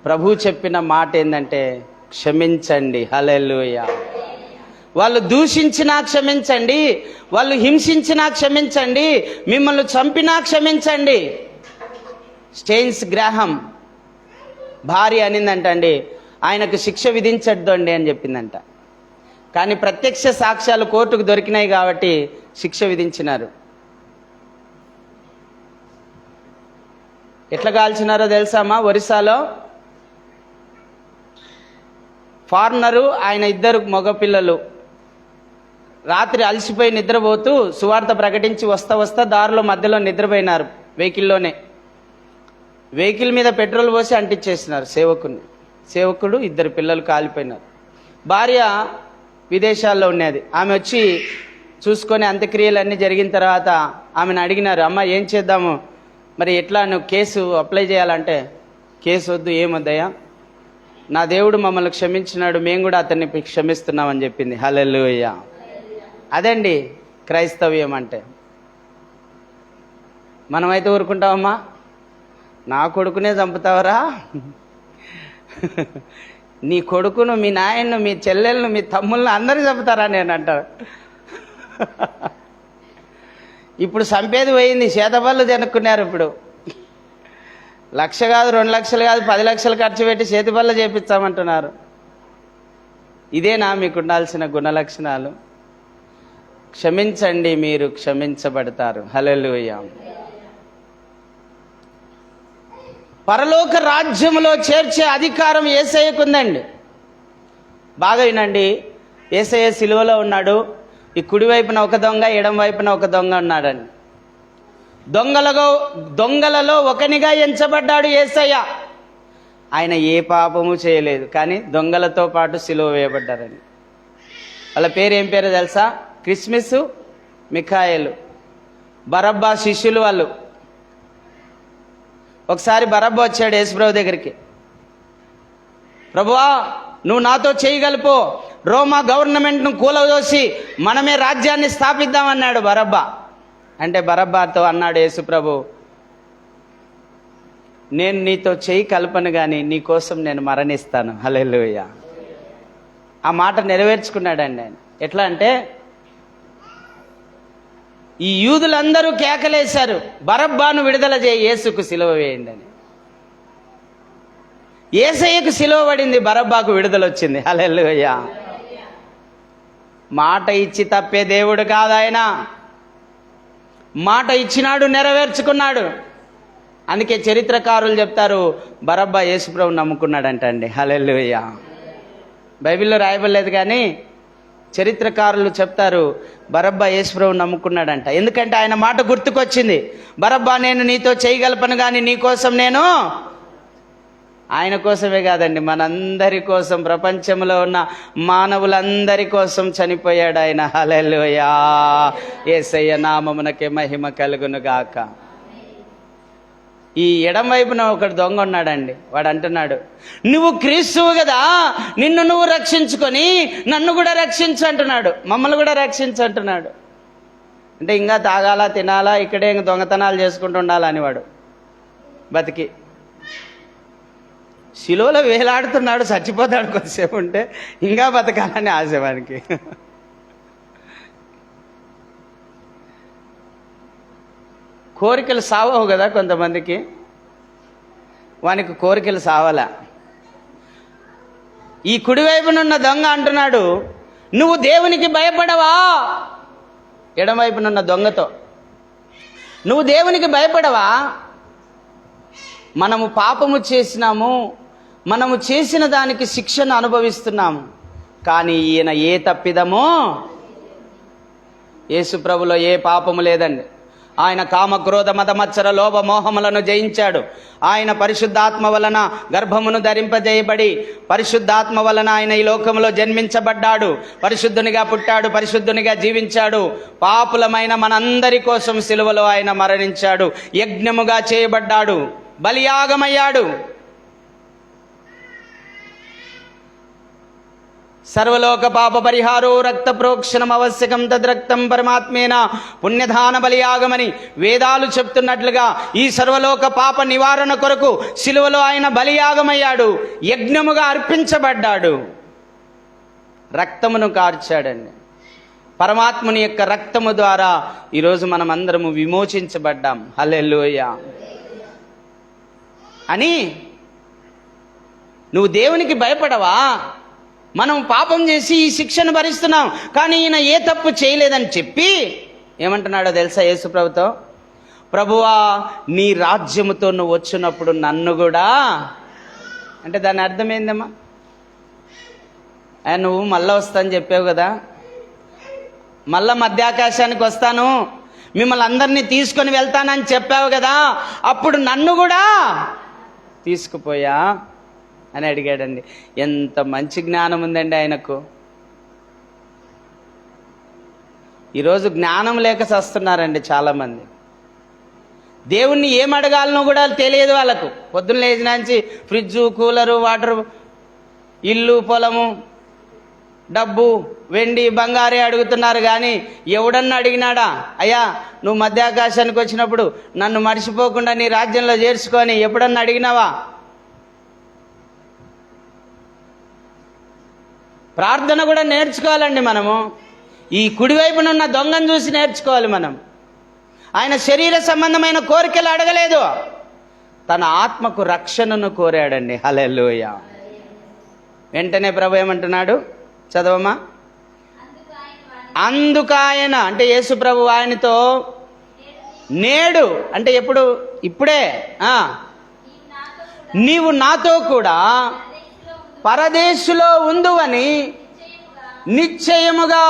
ప్రభు చెప్పిన మాట ఏంటంటే క్షమించండి. హల్లెలూయా. వాళ్ళు దూషించినా క్షమించండి, వాళ్ళు హింసించినా క్షమించండి, మిమ్మల్ని చంపినా క్షమించండి. స్టెయిన్స్ గ్రాహం భార్య అనిందంట అండి, ఆయనకు శిక్ష విధించద్దు అండి అని చెప్పిందంట. కానీ ప్రత్యక్ష సాక్ష్యాలు కోర్టుకు దొరికినాయి కాబట్టి శిక్ష విధించినారు. ఎట్లా కాల్చినారో తెలుసామా? ఒరిస్సాలో ఫారినరు, ఆయన 2 మగపిల్లలు రాత్రి అలసిపోయి నిద్రపోతూ సువార్త ప్రకటించి వస్తా దారిలో మధ్యలో నిద్రపోయినారు. వెహికల్ మీద పెట్రోల్ పోసి అంటించేసినారు సేవకుడు 2 పిల్లలు కాలిపోయినారు. భార్య విదేశాల్లో ఉన్నది. ఆమె వచ్చి చూసుకొని అంత్యక్రియలన్నీ జరిగిన తర్వాత ఆమెను అడిగినారు, అమ్మ ఏం చేద్దాము, మరి ఎట్లా నువ్వు కేసు అప్లై చేయాలంటే, కేసు వద్దు, ఏమొద్దయ్యా, నా దేవుడు మమ్మల్ని క్షమించినాడు, మేము కూడా అతన్ని క్షమిస్తున్నామని చెప్పింది. హల్లెలూయా. అదండి క్రైస్తవ్యం అంటే. మనమైతే ఊరుకుంటామమ్మా, నా కొడుకునే చంపుతావరా, నీ కొడుకును, మీ నాయన్ను, మీ చెల్లెలను, మీ తమ్ముళ్ళను అందరినీ చంపుతారా నేను అంటారు. ఇప్పుడు చంపేది పోయింది, చేతబళ్ళు తినుక్కున్నారు. ఇప్పుడు 1,00,000 కాదు, 2 లక్షలు కాదు, 10 లక్షలు ఖర్చు పెట్టి చేతిబల్ల చేపిస్తామంటున్నారు. ఇదేనా మీకు ఉండాల్సిన గుణలక్షణాలు? క్షమించండి, మీరు క్షమించబడతారు. హల్లెలూయా. పరలోక రాజ్యములో చేర్చే అధికారం యేసయ్యకుందండి. బాగా వినండి, యేసయ్య సిలువలో ఉన్నాడు. ఈ కుడి వైపున ఒక దొంగ, ఎడం వైపున ఒక దొంగ ఉన్నాడండి. దొంగలలో ఒకనిగా ఎంచబడ్డాడు యేసయ్య. ఆయన ఏ పాపము చేయలేదు, కానీ దొంగలతో పాటు సిలువ వేయబడ్డారని. వాళ్ళ పేరు ఏం పేరు తెలుసా? క్రిస్మస్, మిఖాయేలు, బరబ్బా శిష్యులు వాళ్ళు. ఒకసారి బరబ్బా వచ్చాడు యేసుప్రభు దగ్గరికి. ప్రభువా, నువ్వు నాతో చేయగలిపో, రోమా గవర్నమెంట్ను కూలదోసి మనమే రాజ్యాన్ని స్థాపిద్దామన్నాడు బరబ్బా. అంటే బరబ్బాతో అన్నాడు యేసుప్రభు, నేను నీతో చేయి కల్పను కానీ నీ కోసం నేను మరణిస్తాను. హల్లెలూయా. ఆ మాట నెరవేర్చుకున్నాడండి ఆయన. ఎట్లా అంటే, ఈ యూదులందరూ కేకలేశారు, బరబ్బాను విడుదల చేయి, యేసుకు సిలువ వేయండి అని. యేసయ్యకు సిలువ పడింది, బరబ్బాకు విడుదల వచ్చింది. హల్లెలూయా. మాట ఇచ్చి తప్పే దేవుడు కాదు ఆయన. మాట ఇచ్చినాడు, నెరవేర్చుకున్నాడు. అందుకే చరిత్రకారులు చెప్తారు, బరబ్బా యేసుప్రభు నమ్ముకున్నాడంట అండి. హల్లెలూయా. బైబిల్లో రాయబడలేదు కానీ చరిత్రకారులు చెప్తారు, బరబ్బా యేసుప్రభు నమ్ముకున్నాడంట. ఎందుకంటే ఆయన మాట గుర్తుకొచ్చింది, బరబ్బా నేను నీతో చేయగలపను కానీ నీ కోసం నేను, ఆయన కోసమే కాదండి, మనందరి కోసం, ప్రపంచంలో ఉన్న మానవులందరి కోసం చనిపోయాడు ఆయన. హల్లెలూయా. యేసయ్య నామమునకే మహిమ కలుగును గాక. ఈ ఎడం వైపున ఒకడు దొంగ ఉన్నాడండి. వాడు అంటున్నాడు, నువ్వు క్రీస్తువు కదా, నిన్ను నువ్వు రక్షించుకొని నన్ను కూడా రక్షించు అంటున్నాడు, మమ్మల్ని కూడా రక్షించు అంటున్నాడు. అంటే ఇంకా తాగాలా, తినాలా, ఇక్కడే ఇంక దొంగతనాలు చేసుకుంటూ ఉండాలని వాడు బతికి శిలువలో వేలాడుతున్నాడు. చచ్చిపోతాడు కొద్దిసేపు ఉంటే, ఇంకా బతకాలని ఆశవానికి. కోరికలు సావవు కదా కొంతమందికి, వానికి కోరికలు సావాలా. ఈ కుడివైపునున్న దొంగ అంటున్నాడు, నువ్వు దేవునికి భయపడవా? ఎడమవైపునున్న దొంగతో, నువ్వు దేవునికి భయపడవా? మనము పాపము చేసినాము, మనము చేసిన దానికి శిక్షను అనుభవిస్తున్నాము, కానీ ఈయన ఏ తప్పిదమో, యేసు ప్రభులో ఏ పాపము లేదండి. ఆయన కామ క్రోధ మద మత్సర లోభ మోహములను జయించాడు. ఆయన పరిశుద్ధాత్మ వలన గర్భమును ధరింపజేయబడి పరిశుద్ధాత్మ వలన ఆయన ఈ లోకంలో జన్మించబడ్డాడు. పరిశుద్ధునిగా పుట్టాడు, పరిశుద్ధునిగా జీవించాడు. పాపులమైన మనందరి కోసం సిలువలో ఆయన మరణించాడు, యజ్ఞముగా చేయబడ్డాడు, బలియాగమయ్యాడు. సర్వలోక పాప పరిహారో రక్త ప్రోక్షణం అవశ్యకం తద్రక్తం పరమాత్మేన పుణ్యదాన బలియాగమని వేదాలు చెప్తున్నట్లుగా ఈ సర్వలోక పాప నివారణ కొరకు సిలువలో ఆయన బలియాగమయ్యాడు, యజ్ఞముగా అర్పించబడ్డాడు, రక్తమును కార్చాడండి. పరమాత్ముని యొక్క రక్తము ద్వారా ఈరోజు మనం అందరము విమోచించబడ్డాం. హల్లెలూయా. అని నువ్వు దేవునికి భయపడవా? మనం పాపం చేసి ఈ శిక్షను భరిస్తున్నాం, కానీ ఈయన ఏ తప్పు చేయలేదని చెప్పి ఏమంటున్నాడో తెలుసా యేసు ప్రభుతో? ప్రభువా, నీ రాజ్యముతో నువ్వు వచ్చినప్పుడు నన్ను కూడా, అంటే దాని అర్థం ఏందమ్మా? నువ్వు మళ్ళా వస్తాను చెప్పావు కదా, మళ్ళా మధ్యాకాశానికి వస్తాను, మిమ్మల్ని అందరినీ తీసుకొని వెళ్తానని చెప్పావు కదా, అప్పుడు నన్ను కూడా తీసుకుపోయా అని అడిగాడండి. ఎంత మంచి జ్ఞానం ఉందండి ఆయనకు. ఈరోజు జ్ఞానం లేక చస్తున్నారండి చాలామంది. దేవుణ్ణి ఏం అడగాలనో కూడా తెలియదు వాళ్ళకు. పొద్దున్న లేచినాంచి ఫ్రిడ్జు, కూలరు, వాటరు, ఇల్లు, పొలము, డబ్బు, వెండి, బంగారే అడుగుతున్నారు. కానీ ఎవడన్నా అడిగినాడా, అయ్యా నువ్వు మధ్యాకాశానికి వచ్చినప్పుడు నన్ను మర్చిపోకుండా నీ రాజ్యంలో చేర్చుకొని ఎప్పుడన్నా అడిగినావా? ప్రార్థన కూడా నేర్చుకోవాలండి మనము. ఈ కుడివైపున ఉన్న దొంగను చూసి నేర్చుకోవాలి మనం. ఆయన శరీర సంబంధమైన కోరికలు అడగలేదు, తన ఆత్మకు రక్షణను కోరాడండి. హల్లెలూయా. వెంటనే ప్రభు ఏమంటున్నాడు, చదవమ్మా. అందుకాయన అంటే యేసు ప్రభు ఆయనతో నేడు అంటే ఎప్పుడు? ఇప్పుడే. నీవు నాతో కూడా పరదేశులో ఉందువని నిశ్చయముగా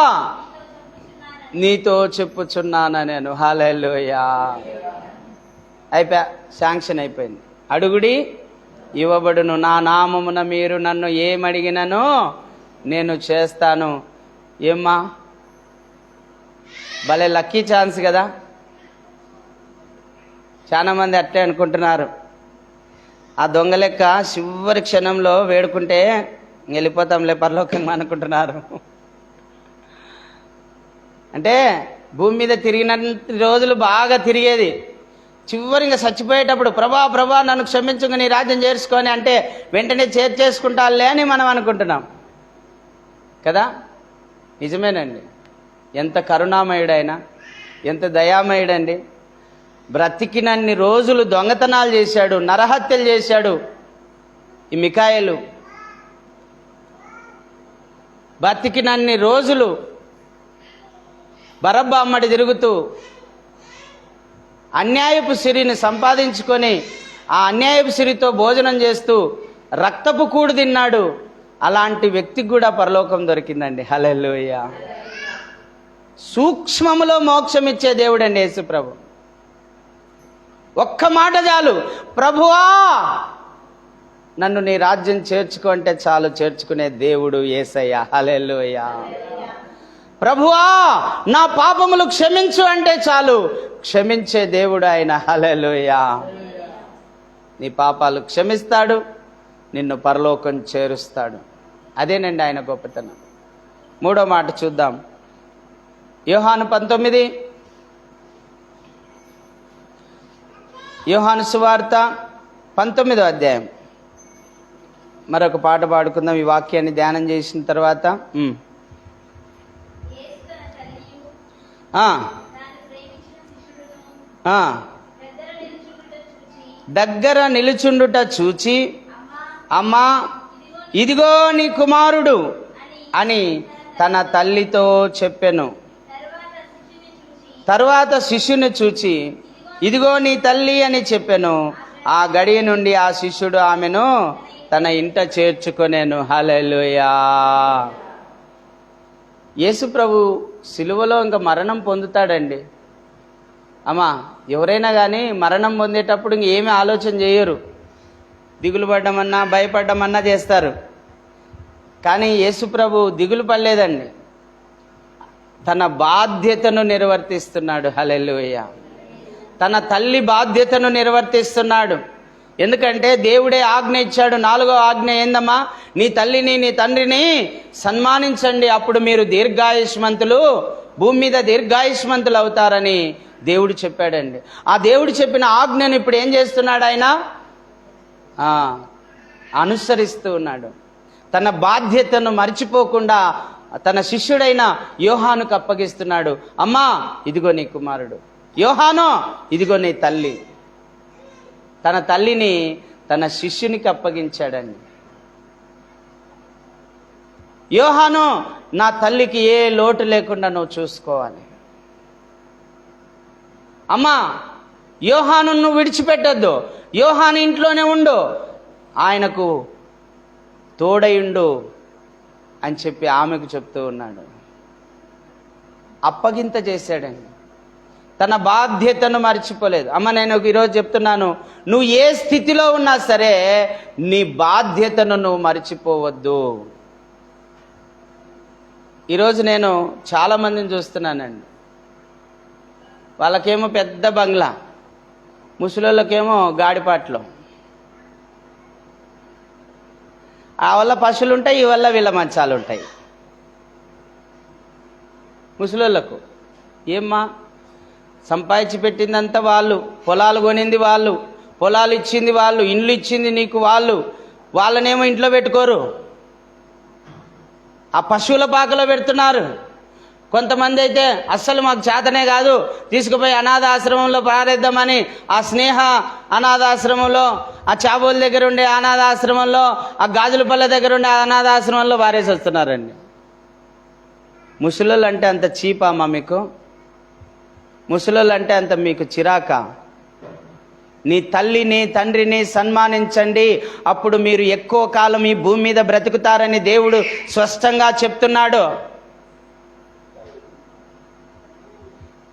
నీతో చెప్పుచున్నాను నేను. హల్లెలూయా. అయిపోయా, శాంక్షన్ అయిపోయింది. అడుగుడి ఇవ్వబడును, నా నామమున మీరు నన్ను ఏమడిగినను నేను చేస్తాను. ఏమ్మా, భలే లక్కీ ఛాన్స్ కదా. చాలా మంది అట్లే అనుకుంటున్నారు. ఆ దొంగ లెక్క చివరి క్షణంలో వేడుకుంటే వెళ్ళిపోతాంలే పరలోకంగా అనుకుంటున్నారు. అంటే భూమి మీద తిరిగిన రోజులు బాగా తిరిగేది, చివరిగా చచ్చిపోయేటప్పుడు ప్రభా నన్ను క్షమించుకుని నీ రాజ్యం చేర్చుకొని అంటే వెంటనే చేర్చేసుకుంటాలే అని మనం అనుకుంటున్నాం కదా. నిజమేనండి. ఎంత కరుణామయుడైనా, ఎంత దయామయుడండి. బ్రతికినన్ని రోజులు దొంగతనాలు చేశాడు, నరహత్యలు చేశాడు ఈ మికాయేలు. బ్రతికినన్ని రోజులు బరబ్బా అమ్మడి తిరుగుతూ అన్యాయపు సిరిని సంపాదించుకొని ఆ అన్యాయపు సిరితో భోజనం చేస్తూ రక్తపు కూడు తిన్నాడు. అలాంటి వ్యక్తికి కూడా పరలోకం దొరికిందండి. హల్లెలూయా. సూక్ష్మములో మోక్షం ఇచ్చే దేవుడండి యేసు ప్రభు. ఒక్క మాట చాలు, ప్రభువా నన్ను నీ రాజ్యం చేర్చుకో అంటే చాలు చేర్చుకునే దేవుడు యేసయ్య. హల్లెలూయా. ప్రభువా నా పాపములు క్షమించు అంటే చాలు క్షమించే దేవుడు ఆయన. హల్లెలూయా. నీ పాపాలు క్షమిస్తాడు, నిన్ను పరలోకం చేరుస్తాడు. అదేనండి ఆయన గొప్పతనం. మూడో మాట చూద్దాం. యోహాను 19, యోహాను సువార్త 19వ అధ్యాయం. మరొక పాట పాడుకుందాం ఈ వాక్యాన్ని ధ్యానం చేసిన తర్వాత. దగ్గర నిలుచుండుట చూచి, అమ్మా ఇదిగో నీ కుమారుడు అని తన తల్లితో చెప్పెను. తరువాత శిష్యుని చూచి, ఇదిగో నీ తల్లి అని చెప్పెను. ఆ గడియ నుండి ఆ శిష్యుడు ఆమెను తన ఇంట చేర్చుకొనేను. హల్లెలూయా. యేసు ప్రభు సిలువలో ఇంకా మరణం పొందుతాడండి. అమ్మా ఎవరైనా కానీ మరణం పొందేటప్పుడు ఇంకేమీ ఆలోచన చేయరు. దిగులు పడ్డమన్నా భయపడ్డమన్నా చేస్తారు. కానీ యేసు ప్రభు దిగులు పడలేదండి, తన బాధ్యతను నిర్వర్తిస్తున్నాడు. హల్లెలూయా. తన తల్లి బాధ్యతను నిర్వర్తిస్తున్నాడు. ఎందుకంటే దేవుడే ఆజ్ఞ ఇచ్చాడు. 4వ ఆజ్ఞ ఏందమ్మా? నీ తల్లిని నీ తండ్రిని సన్మానించండి, అప్పుడు మీరు దీర్ఘాయుష్మంతులు, భూమి మీద దీర్ఘాయుష్మంతులు అవుతారని దేవుడు చెప్పాడండి. ఆ దేవుడు చెప్పిన ఆజ్ఞను ఇప్పుడు ఏం చేస్తున్నాడు ఆయన? అనుసరిస్తూ ఉన్నాడు. తన బాధ్యతను మర్చిపోకుండా తన శిష్యుడైన యోహానుకు అప్పగిస్తున్నాడు. అమ్మా ఇదిగో నీ కుమారుడు, యోహాను ఇదిగో నీ తల్లి. తన తల్లిని తన శిష్యునికి అప్పగించాడండి. యోహాను నా తల్లికి ఏ లోటు లేకుండా నువ్వు చూసుకోవాలి. అమ్మా యోహాను నువ్వు విడిచిపెట్టద్దు, యోహాను ఇంట్లోనే ఉండు, ఆయనకు తోడయుండు అని చెప్పి ఆమెకు చెప్తూ ఉన్నాడు. అప్పగింత చేశాడండి. తన బాధ్యతను మర్చిపోలేదు. అమ్మ నేను ఈరోజు చెప్తున్నాను, నువ్వు ఏ స్థితిలో ఉన్నా సరే నీ బాధ్యతను నువ్వు మర్చిపోవద్దు. ఈరోజు నేను చాలా మందిని చూస్తున్నానండి, వాళ్ళకేమో పెద్ద బంగ్లా, ముసలోళ్ళకేమో గాడిపాట్లు. ఆ వల్ల పశువులు ఉంటాయి, ఈ వల్ల వీళ్ళ మంచాలు ఉంటాయి. ముసలోళ్ళకు ఏమ్మా సంపాదించి పెట్టిందంతా వాళ్ళు, పొలాలు కొనింది వాళ్ళు, పొలాలు ఇచ్చింది వాళ్ళు, ఇండ్లు ఇచ్చింది నీకు వాళ్ళు, వాళ్ళనేమో ఇంట్లో పెట్టుకోరు, ఆ పశువుల పాకలో పెడుతున్నారు. కొంతమంది అయితే అస్సలు మాకు చేతనే కాదు, తీసుకుపోయి అనాథాశ్రమంలో పారేద్దామని ఆ స్నేహ అనాథాశ్రమంలో, ఆ చాబోల దగ్గర ఉండే అనాథాశ్రమంలో, ఆ గాజులపల్లె దగ్గర ఉండే అనాథాశ్రమంలో పారేసి వస్తున్నారండి. ముసలోళ్ళు అంటే అంత చీపా అమ్మా మీకు? ముసలోళ్ళు అంటే అంత మీకు చిరాకా? నీ తల్లిని తండ్రిని సన్మానించండి, అప్పుడు మీరు ఎక్కువ కాలం ఈ భూమి మీద బ్రతుకుతారని దేవుడు స్పష్టంగా చెప్తున్నాడు.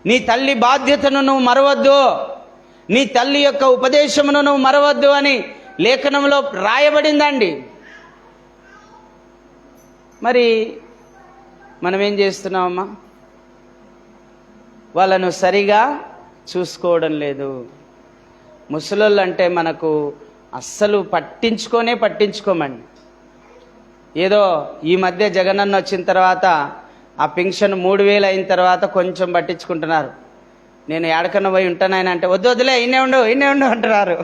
నీ తల్లి బాధ్యతను నువ్వు మరవద్దు, నీ తల్లి యొక్క ఉపదేశమును నువ్వు మరవద్దు అని లేఖనంలో రాయబడిందండి. మరి మనం ఏం చేస్తున్నామమ్మా? వాళ్ళను సరిగా చూసుకోవడం లేదు. ముసలోళ్ళు అంటే మనకు అస్సలు పట్టించుకోమండి. ఏదో ఈ మధ్య జగనన్న వచ్చిన తర్వాత ఆ పెన్షన్ 3000 అయిన తర్వాత కొంచెం పట్టించుకుంటున్నారు. నేను ఏడకన్నా పోయి ఉంటానని అంటే వద్దులే ఇన్నే ఉండు అంటున్నారు,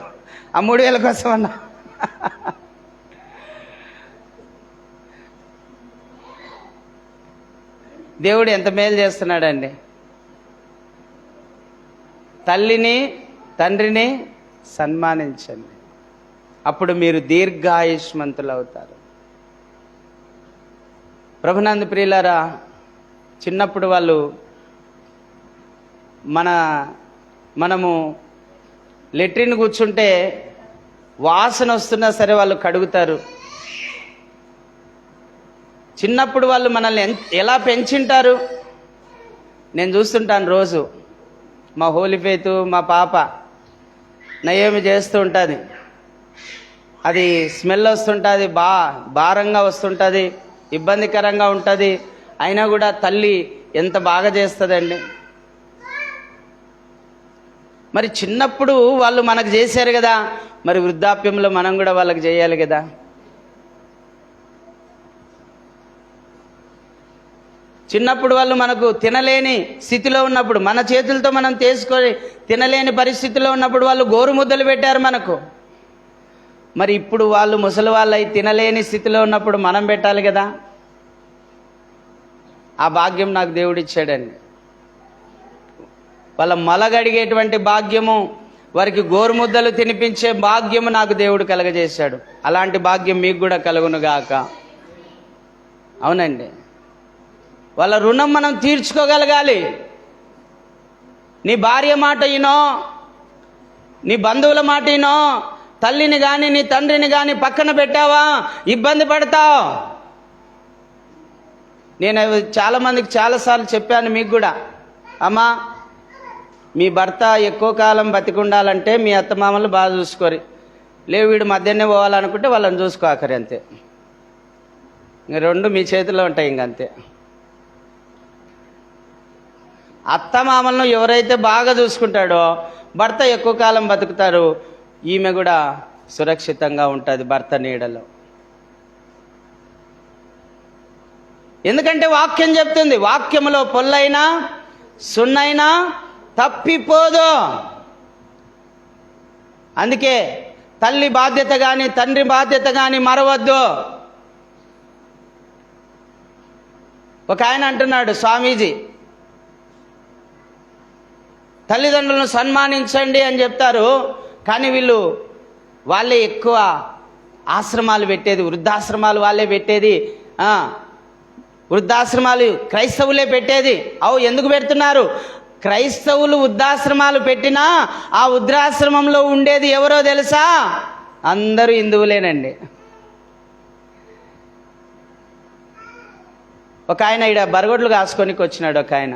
ఆ 3000 కోసం అన్నా. దేవుడు ఎంత మేలు చేస్తున్నాడండి. తల్లిని తండ్రిని సన్మానించండి, అప్పుడు మీరు దీర్ఘాయుష్మంతులు అవుతారు. ప్రభునందు ప్రియులారా, చిన్నప్పుడు వాళ్ళు మనము లెట్రిన్ కూర్చుంటే వాసన వస్తున్నా సరే వాళ్ళు కడుగుతారు. చిన్నప్పుడు వాళ్ళు మనల్ని ఎలా పెంచింటారు. నేను చూస్తుంటాను రోజు, మా హోలీ ఫేత్ మా పాప నయేమి చేస్తూ ఉంటుంది. అది స్మెల్ వస్తుంటుంది, భారంగా వస్తుంటుంది, ఇబ్బందికరంగా ఉంటుంది. అయినా కూడా తల్లి ఎంత బాగా చేస్తుందండి. మరి చిన్నప్పుడు వాళ్ళు మనకు చేశారు కదా, మరి వృద్ధాప్యంలో మనం కూడా వాళ్ళకి చేయాలి కదా. చిన్నప్పుడు వాళ్ళు మనకు తినలేని స్థితిలో ఉన్నప్పుడు, మన చేతులతో మనం తీసుకొని తినలేని పరిస్థితిలో ఉన్నప్పుడు వాళ్ళు గోరు ముద్దలు పెట్టారు మనకు. మరి ఇప్పుడు వాళ్ళు ముసలి వాళ్ళై తినలేని స్థితిలో ఉన్నప్పుడు మనం పెట్టాలి కదా. ఆ భాగ్యం నాకు దేవుడు ఇచ్చాడండి. వాళ్ళ మలగడిగేటువంటి భాగ్యము, వారికి గోరుముద్దలు తినిపించే భాగ్యము నాకు దేవుడు కలగజేశాడు. అలాంటి భాగ్యం మీకు కూడా కలుగునుగాక. అవునండి, వాళ్ళ రుణం మనం తీర్చుకోగలగాలి. నీ భార్య మాట వినో, నీ బంధువుల మాట వినో, తల్లిని కానీ నీ తండ్రిని కానీ పక్కన పెట్టావా ఇబ్బంది పడతావు. నేను చాలామందికి చాలాసార్లు చెప్పాను, మీకు కూడా, అమ్మా మీ భర్త ఎక్కువ కాలం బతికుండాలంటే మీ అత్తమామలు బాగా చూసుకోరు, లేవు వీడు మధ్యనే పోవాలనుకుంటే వాళ్ళని చూసుకోకరి, అంతే. ఇంక రెండు మీ చేతిలో ఉంటాయి, ఇంకంతే. అత్తమామలను ఎవరైతే బాగా చూసుకుంటాడో భర్త ఎక్కువ కాలం బతుకుతారు, ఈమె కూడా సురక్షితంగా ఉంటుంది భర్త నీడలో. ఎందుకంటే వాక్యం చెప్తుంది, వాక్యములో పొల్లైనా సున్నైనా తప్పిపోదు. అందుకే తల్లి బాధ్యత కానీ తండ్రి బాధ్యత కానీ మరవద్దు. ఒక ఆయన అంటున్నాడు, స్వామీజీ తల్లిదండ్రులను సన్మానించండి అని చెప్తారు, కానీ వాళ్ళే ఎక్కువ ఆశ్రమాలు పెట్టేది, వృద్ధాశ్రమాలు వాళ్ళే పెట్టేది, వృద్ధాశ్రమాలు క్రైస్తవులే పెట్టేది. ఎందుకు పెడుతున్నారు? క్రైస్తవులు వృద్ధాశ్రమాలు పెట్టినా ఆ వృద్ధాశ్రమంలో ఉండేది ఎవరో తెలుసా? అందరూ హిందువులేనండి. ఒక ఆయన ఇక్కడ బరగొడ్లు కాసుకొనికి వచ్చినాడు. ఒక ఆయన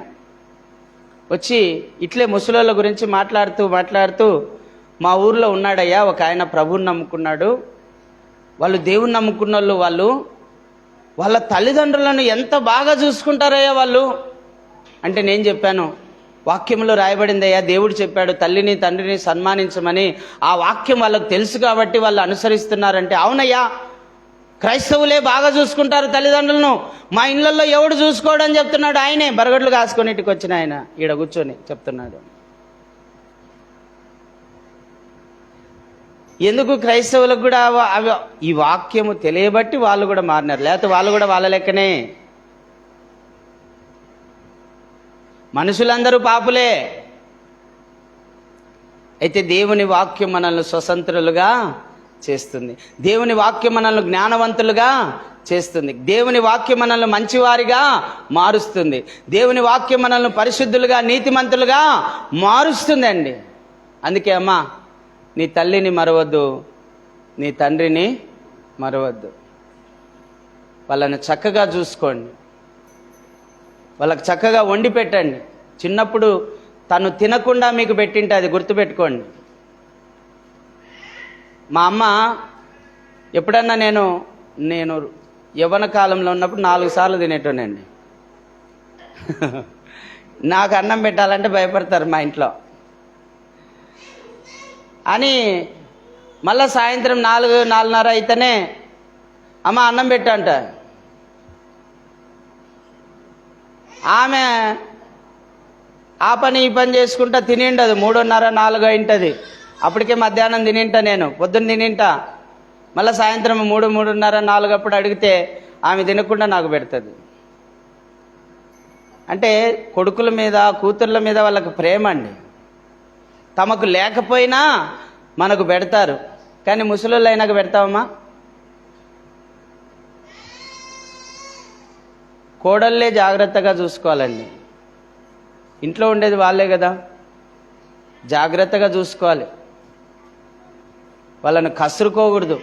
వచ్చి ఇట్లే ముసలోళ్ళ గురించి మాట్లాడుతూ మా ఊర్లో ఉన్నాడయ్యా ఒక ఆయన, ప్రభువుని నమ్ముకున్నాడు, వాళ్ళు దేవుని నమ్ముకున్న వాళ్ళు వాళ్ళ తల్లిదండ్రులను ఎంత బాగా చూసుకుంటారయ్యా వాళ్ళు అంటే. నేను చెప్పాను, వాక్యంలో రాయబడిందయ్యా, దేవుడు చెప్పాడు తల్లిని తండ్రిని సన్మానించమని. ఆ వాక్యం వాళ్ళకు తెలుసు కాబట్టి వాళ్ళు అనుసరిస్తున్నారంటే, అవునయ్యా క్రైస్తవులే బాగా చూసుకుంటారు తల్లిదండ్రులను, మా ఇళ్ళల్లో ఎవడు చూసుకోవడం చెప్తున్నాడు. ఆయనే బరగడ్లు కాసుకొని ఇంటికి వచ్చిన ఆయన ఈడ కూర్చొని చెప్తున్నాడు. ఎందుకు క్రైస్తవులకు కూడా ఈ వాక్యము తెలియబట్టి వాళ్ళు కూడా మారినారు, లేకపోతే వాళ్ళు కూడా వాళ్ళ లెక్కనే. మనుషులందరూ పాపులే. అయితే దేవుని వాక్యం మనల్ని స్వతంత్రులుగా చేస్తుంది. దేవుని వాక్యం మనల్ని జ్ఞానవంతులుగా చేస్తుంది. దేవుని వాక్యం మనల్ని మంచివారిగా మారుస్తుంది. దేవుని వాక్యం మనల్ని పరిశుద్ధులుగా నీతిమంతులుగా మారుస్తుంది అండి. అందుకే అమ్మా, నీ తల్లిని మరవద్దు, నీ తండ్రిని మరవద్దు. వాళ్ళని చక్కగా చూసుకోండి, వాళ్ళకి చక్కగా వండి పెట్టండి. చిన్నప్పుడు తను తినకుండా మీకు పెట్టింటే అది గుర్తుపెట్టుకోండి. మా అమ్మ ఎప్పుడన్నా నేను యవ్వన కాలంలో ఉన్నప్పుడు 4 సార్లు తినేటోనండి. నాకు అన్నం పెట్టాలంటే భయపడతారు మా ఇంట్లో అని. మళ్ళా సాయంత్రం 4-4:30 అయితేనే అమ్మ అన్నం పెట్టంట. ఆమె ఆ పని ఈ పని చేసుకుంటా తినిండదు. 3:30-4 అయింటుంది. అప్పటికే మధ్యాహ్నం తినింటా, నేను పొద్దున్న తినింటా. మళ్ళీ సాయంత్రం 3-3:30-4 అప్పుడు అడిగితే ఆమె తినకుండా నాకు పెడుతుంది. అంటే కొడుకుల మీద కూతుర్ల మీద వాళ్ళకి ప్రేమ అండి. తమకు లేకపోయినా మనకు పెడతారు, కానీ ముసలోళ్ళు అయినాక పెడతావమ్మా? కోడళ్ళే జాగ్రత్తగా చూసుకోవాలండి. ఇంట్లో ఉండేది వాళ్ళే కదా, జాగ్రత్తగా చూసుకోవాలి. వాళ్ళను కసురుకోకూడదు,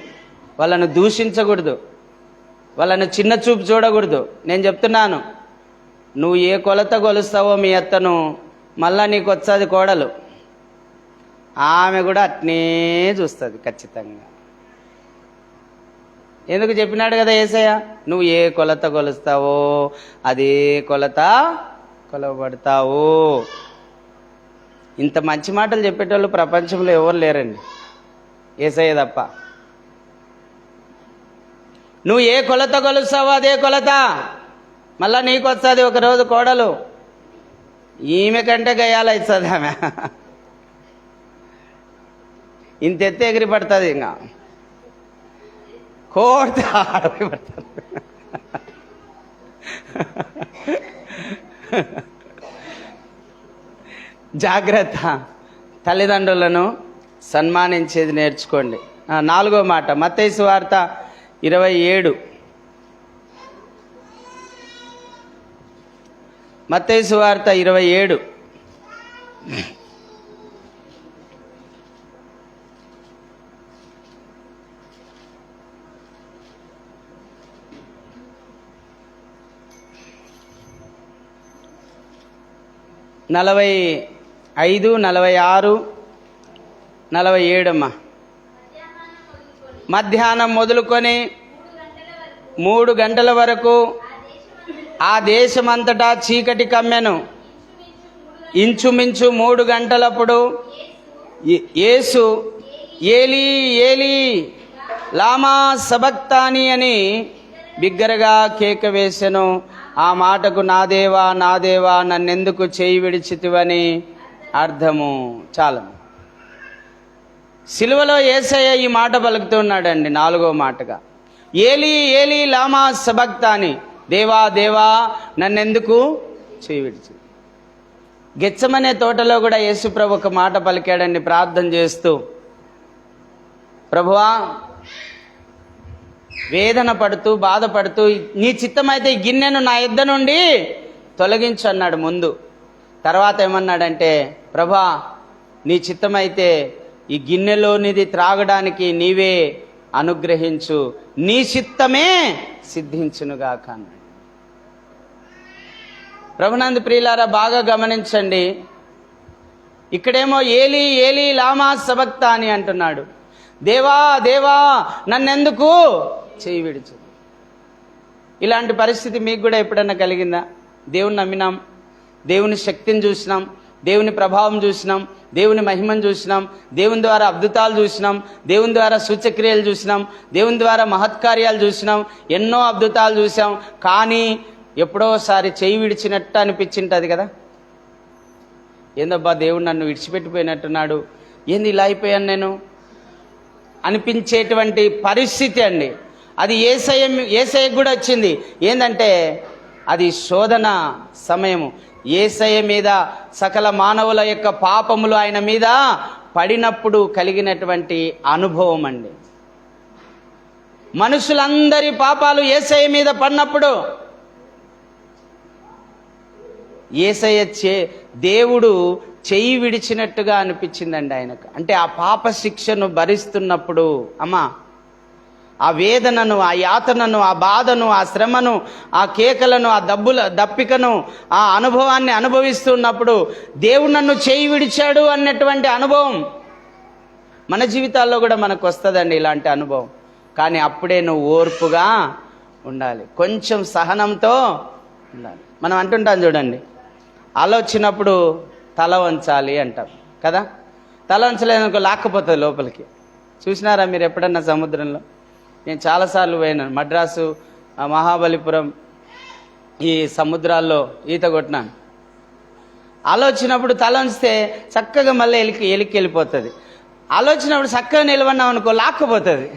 వాళ్ళను దూషించకూడదు, వాళ్ళను చిన్న చూపు చూడకూడదు. నేను చెప్తున్నాను, నువ్వు ఏ కొలత కొలుస్తావో మీ అత్తను, మళ్ళా నీకు వచ్చేది కోడలు, ఆమె కూడా అట్నే చూస్తుంది ఖచ్చితంగా. ఎందుకు చెప్పినాడు కదా యేసయ్య, నువ్వు ఏ కొలత కొలుస్తావో అదే కొలత కొలవబడతావు. ఇంత మంచి మాటలు చెప్పేటోళ్ళు ప్రపంచంలో ఎవరు లేరండి, యేసయ్య తప్ప. నువ్వు ఏ కొలత కొలుస్తావో అదే కొలత మళ్ళా నీకు వస్తుంది ఒకరోజు కోడలు. ఈమె కంటే గయాల ఇస్తుంది ఆమె, ఇంత ఎత్తే ఎగిరి పడుతుంది, ఇంకా కోడితే ఆడపోయి పడుతుంది. జాగ్రత్త, తల్లిదండ్రులను సన్మానించేది నేర్చుకోండి. 4వ మాట మత్తయి సువార్త 27. మత్తయి సువార్త 27. నలభై 45, 46, 47 అమ్మా. మధ్యాహ్నం మొదలుకొని 3 గంటల వరకు ఆ దేశమంతటా చీకటి కమ్మెను. ఇంచుమించు 3 గంటలప్పుడు యేసు ఏలీ ఏలీ లామా సబక్తాని అని బిగ్గరగా కేక వేసెను. ఆ మాటకు నా దేవా నా దేవా నన్నెందుకు చేయి విడిచితివని అర్థము. చాలు. సిలువలో యేసయ్య ఈ మాట పలుకుతున్నాడండి 4వ మాటగా, ఏలీ ఏలీ లామా సబక్తాని, దేవా దేవా నన్నెందుకు చేయి విడిచి. గెత్సెమనే తోటలో కూడా యేసు ప్రభు ఒక మాట పలికాడండి ప్రార్థన చేస్తూ, ప్రభువా వేదన పడుతూ బాధపడుతూ, నీ చిత్తమైతే ఈ గిన్నెను నా యొద్ద నుండి తొలగించు అన్నాడు ముందు. తర్వాత ఏమన్నాడంటే, ప్రభా నీ చిత్తమైతే ఈ గిన్నెలోనిది త్రాగడానికి నీవే అనుగ్రహించు, నీ చిత్తమే సిద్ధించునుగాక అన్నాడు. ప్రభునందు ప్రియులారా బాగా గమనించండి. ఇక్కడేమో ఏలీ ఏలీ లామా సబక్తాని అంటున్నాడు. దేవా దేవా నన్నెందుకు చేయి విడిచు. ఇలాంటి పరిస్థితి మీకు కూడా ఎప్పుడన్నా కలిగిందా? దేవుని నమ్మినాం, దేవుని శక్తిని చూసినాం, దేవుని ప్రభావం చూసినాం, దేవుని మహిమను చూసినాం, దేవుని ద్వారా అద్భుతాలు చూసినాం, దేవుని ద్వారా సూచక్రియలు చూసినాం, దేవుని ద్వారా మహత్కార్యాలు చూసినాం, ఎన్నో అద్భుతాలు చూసాం. కానీ ఎప్పుడోసారి చెయ్యి విడిచినట్టు అనిపించింటది కదా. ఏందబ్బా దేవుడు నన్ను విడిచిపెట్టిపోయినట్టున్నాడు, ఏంది ఇలా అయిపోయాను నేను అనిపించేటువంటి పరిస్థితి అండి. అది యేసయ్యకు కూడా వచ్చింది. ఏందంటే అది శోధన సమయము. యేసయ్య మీద సకల మానవుల యొక్క పాపములు ఆయన మీద పడినప్పుడు కలిగినటువంటి అనుభవం అండి. మనుషులందరి పాపాలు యేసయ్య మీద పడినప్పుడు యేసయ్య దేవుడు చెయ్యి విడిచినట్టుగా అనిపించిందండి ఆయనకు. అంటే ఆ పాప శిక్షను భరిస్తున్నప్పుడు అమ్మా, ఆ వేదనను, ఆ యాతనను, ఆ బాధను, ఆ శ్రమను, ఆ కేకలను, ఆ దప్పికను, ఆ అనుభవాన్ని అనుభవిస్తున్నప్పుడు దేవుడు నన్ను చేయి విడిచాడు అన్నటువంటి అనుభవం మన జీవితాల్లో కూడా మనకు వస్తుందండి, ఇలాంటి అనుభవం. కానీ అప్పుడే నువ్వు ఓర్పుగా ఉండాలి, కొంచెం సహనంతో ఉండాలి. మనం అంటుంటాం చూడండి, ఆలోచినప్పుడు తల వంచాలి అంటాం కదా. తల వంచలేదనుకో లాక్కపోతుంది లోపలికి. చూసినారా మీరు ఎప్పుడన్నా సముద్రంలో? నేను చాలాసార్లు పోయినాను. మద్రాసు, మహాబలిపురం ఈ సముద్రాల్లో ఈత కొట్టినాను. ఆలోచినప్పుడు తల వంచితే చక్కగా మళ్ళీ ఎలికి వెళ్ళిపోతుంది. ఆలోచినప్పుడు చక్కగా నిలబడినాం అనుకో లాక్కపోతుంది.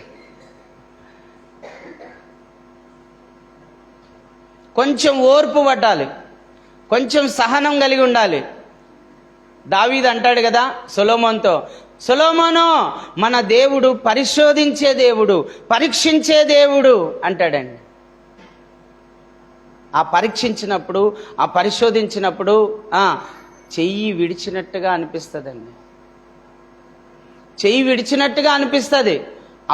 కొంచెం ఓర్పు పట్టాలి, కొంచెం సహనం కలిగి ఉండాలి. దావీదు అంటాడు కదా సొలొమోనుతో, సొలొమోను మన దేవుడు పరిశోధించే దేవుడు, పరీక్షించే దేవుడు అంటాడండి. ఆ పరీక్షించినప్పుడు, ఆ పరిశోధించినప్పుడు చెయ్యి విడిచినట్టుగా అనిపిస్తుందండి, చెయ్యి విడిచినట్టుగా అనిపిస్తుంది.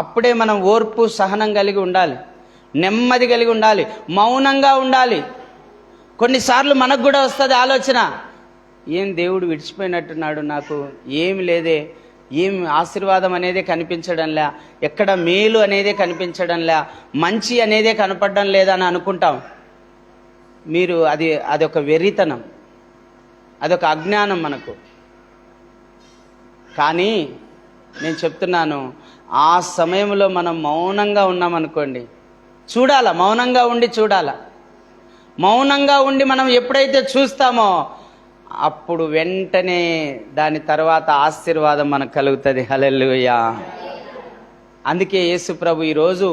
అప్పుడే మనం ఓర్పు సహనం కలిగి ఉండాలి, నెమ్మది కలిగి ఉండాలి, మౌనంగా ఉండాలి. కొన్నిసార్లు మనకు కూడా వస్తుంది ఆలోచన, ఏం దేవుడు విడిచిపోయినట్టున్నాడు, నాకు ఏమి లేదే, ఏం ఆశీర్వాదం అనేదే కనిపించడంలే, ఎక్కడ మేలు అనేదే కనిపించడంలే, మంచి అనేదే కనపడడం లేదని అనుకుంటాం. మీరు అదొక వెర్రితనం, అదొక అజ్ఞానం మనకు. కానీ నేను చెప్తున్నాను, ఆ సమయంలో మనం మౌనంగా ఉన్నామనుకోండి, చూడాలా, మౌనంగా ఉండి చూడాలా. మౌనంగా ఉండి మనం ఎప్పుడైతే చూస్తామో అప్పుడు వెంటనే దాని తర్వాత ఆశీర్వాదం మనకు కలుగుతుంది. హల్లెలూయా. అందుకే యేసు ప్రభు ఈరోజు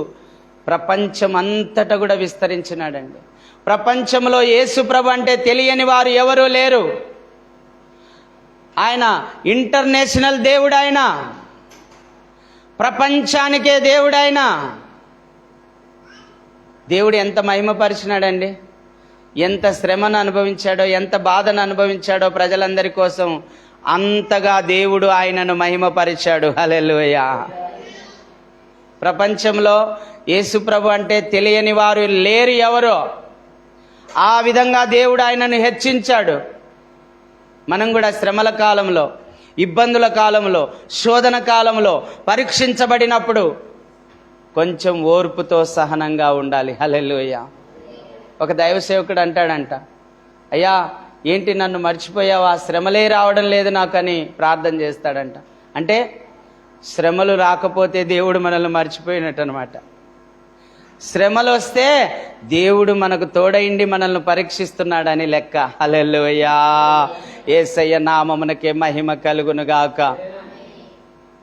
ప్రపంచం అంతటా కూడా విస్తరించినాడండి. ప్రపంచంలో యేసు ప్రభు అంటే తెలియని వారు ఎవరూ లేరు. ఆయన ఇంటర్నేషనల్ దేవుడు, ఆయన ప్రపంచానికే దేవుడు. ఆయన దేవుడు ఎంత మహిమపరిచినాడండి, ఎంత శ్రమను అనుభవించాడో, ఎంత బాధను అనుభవించాడో ప్రజలందరి కోసం. అంతగా దేవుడు ఆయనను మహిమపరిచాడు. హల్లెలూయా. ప్రపంచంలో యేసు ప్రభు అంటే తెలియని వారు లేరు ఎవరో. ఆ విధంగా దేవుడు ఆయనను హెచ్చించాడు. మనం కూడా శ్రమల కాలంలో, ఇబ్బందుల కాలంలో, శోధన కాలంలో పరీక్షించబడినప్పుడు కొంచెం ఓర్పుతో సహనంగా ఉండాలి. హల్లెలూయా. ఒక దైవ సేవకుడు అంటాడంట, అయ్యా ఏంటి నన్ను మర్చిపోయావా, శ్రమలే రావడం లేదు నాకని ప్రార్థన చేస్తాడంట. అంటే శ్రమలు రాకపోతే దేవుడు మనల్ని మర్చిపోయినట్టు అనమాట. శ్రమలు వస్తే దేవుడు మనకు తోడైండి మనల్ని పరీక్షిస్తున్నాడని లెక్క. హల్లెలూయా. యేసయ్య నామమునకే మహిమ కలుగునుగాక.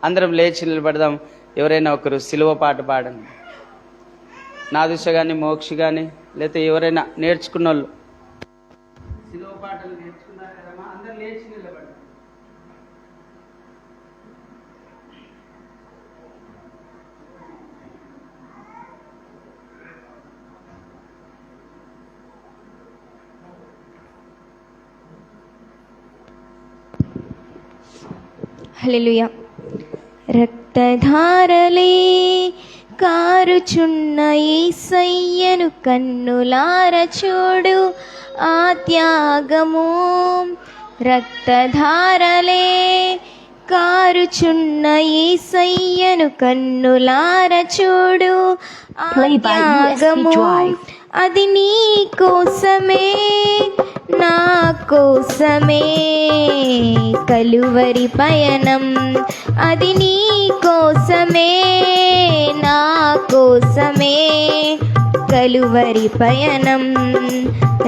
అందరం లేచి నిలబడదాం. ఎవరైనా ఒకరు సిలువ పాట పాడండి. నాదుష కానీ, మోక్ష కానీ, లేకపోతే ఎవరైనా నేర్చుకున్న వాళ్ళు సిలువ పాటలు నేర్చుకున్నారు కదమ్మా, అందరు లేచి నిలబడండి. హల్లెలూయా. రక్తధారలే కారుచున్న యేసయ్యను కన్నులార చూడు, ఆ త్యాగము. రక్తధారలే కారుచున్న యేసయ్యను కన్నులార చూడు, ఆ త్యాగము. అది నీ కోసమే నా కోసమే కలువరి పయనం, అది నీ కోసమే నా కోసమే కలువరి పయనం.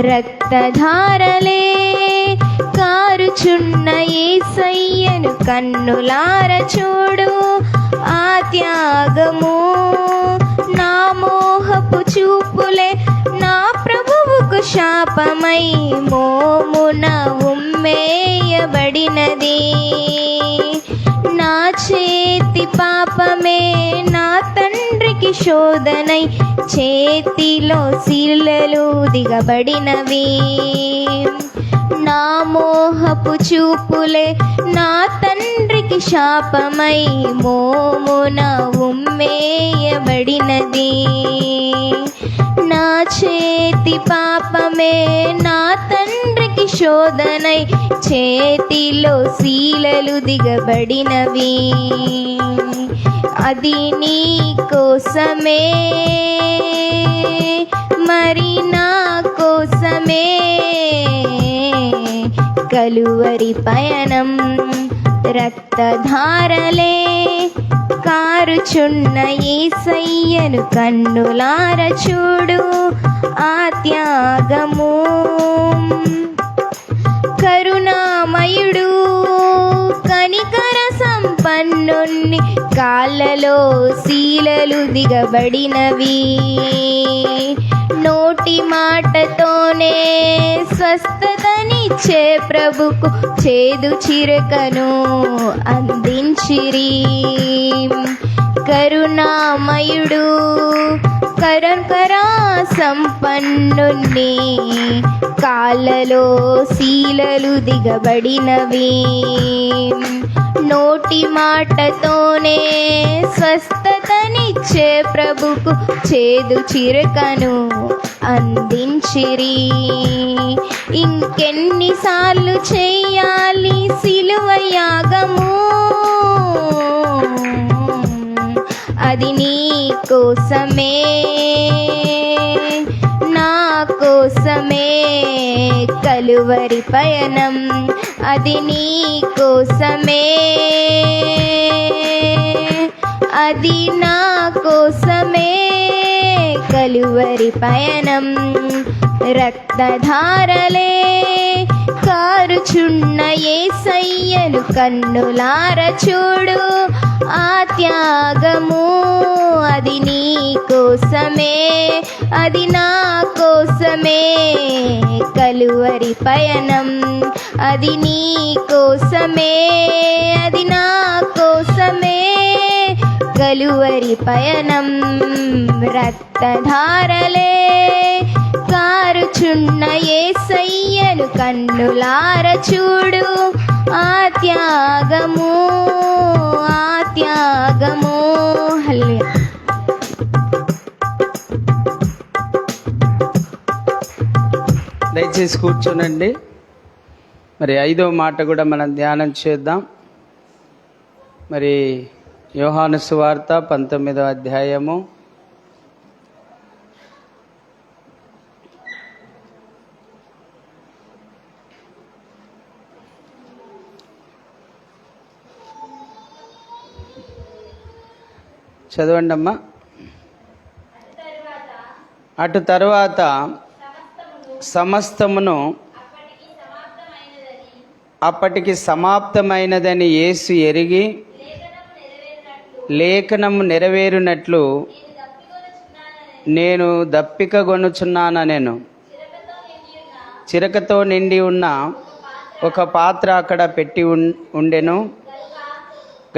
రక్తధారలే కారుచున్న యేసయ్యను కన్నులార చూడు. ఆ త్యాగము నా మోహపు చూపులే నా ప్రభువుకు శాపమై మోమున ఉమ్మేయబడినది. నా చేతి పాపమే నా తండ్రికి శోధనై చేతిలో శిలలు దిగబడినవి. నా మోహపు చూపులే నా తండ్రికి శాపమై మోమున ఉమ్మేయబడినది. నా చేతి పాపమే నా తండ్రికి శోధనై చేతిలో శీలలు దిగబడినవి. అది నీ కోసమే మరి నా కోసమే కలువరి పయనం. రక్తధారలే కారుచున్న యేసయ్యను కన్నులార చూడు. ఆ త్యాగము కరుణామయుడు కనికర సంపన్నుని కాళ్ళలో శీలలు దిగబడినవి. నోటి మాటతోనే స్వస్థతనిచ్చే ప్రభుకు చేదు చిరకను అందించిరి. కరుణామయుడు కరంకరా సంపన్నుని కాళ్ళలో శీలలు దిగబడినవి. నోటి మాటతోనే స్వస్థతనిచ్చే ప్రభుకు చేదు చిరకను అందించిరి. ఇంకెన్నిసార్లు చేయాలి సిలువ యాగము, అది నీ కోసమే నా కోసమే కలువరి పయనం. అది నీ కోసమే అది నా కోసమే కలువరి పయనం. రక్తధారలే కారుచున్న యేసయ్యను కన్నులార చూడు. ఆ త్యాగము అది నీ కోసమే అది నా కోసమే కలువరి పయనం. అది నీ కోసమే అది నా కోసమే కలువరి పయనం. రక్తధారలే కారుచున్న యేసయ్యను కన్నులార చూడు. ఆ త్యాగము ఆ త్యాగము. హల్లెలూయా. దయచేసి కూర్చోనండి. మరి 5వ మాట కూడా మనం ధ్యానం చేద్దాం. మరి యోహాను సువార్త 19వ అధ్యాయము 'చదవండమ్మా. అటు తరువాత సమస్తమును అప్పటికి సమాప్తమైనదని యేసు ఎరిగి లేఖనము నెరవేరునట్లు నేను దప్పికగొనుచున్నానెను. చిరకతో నిండి ఉన్న ఒక పాత్ర అక్కడ పెట్టి ఉండెను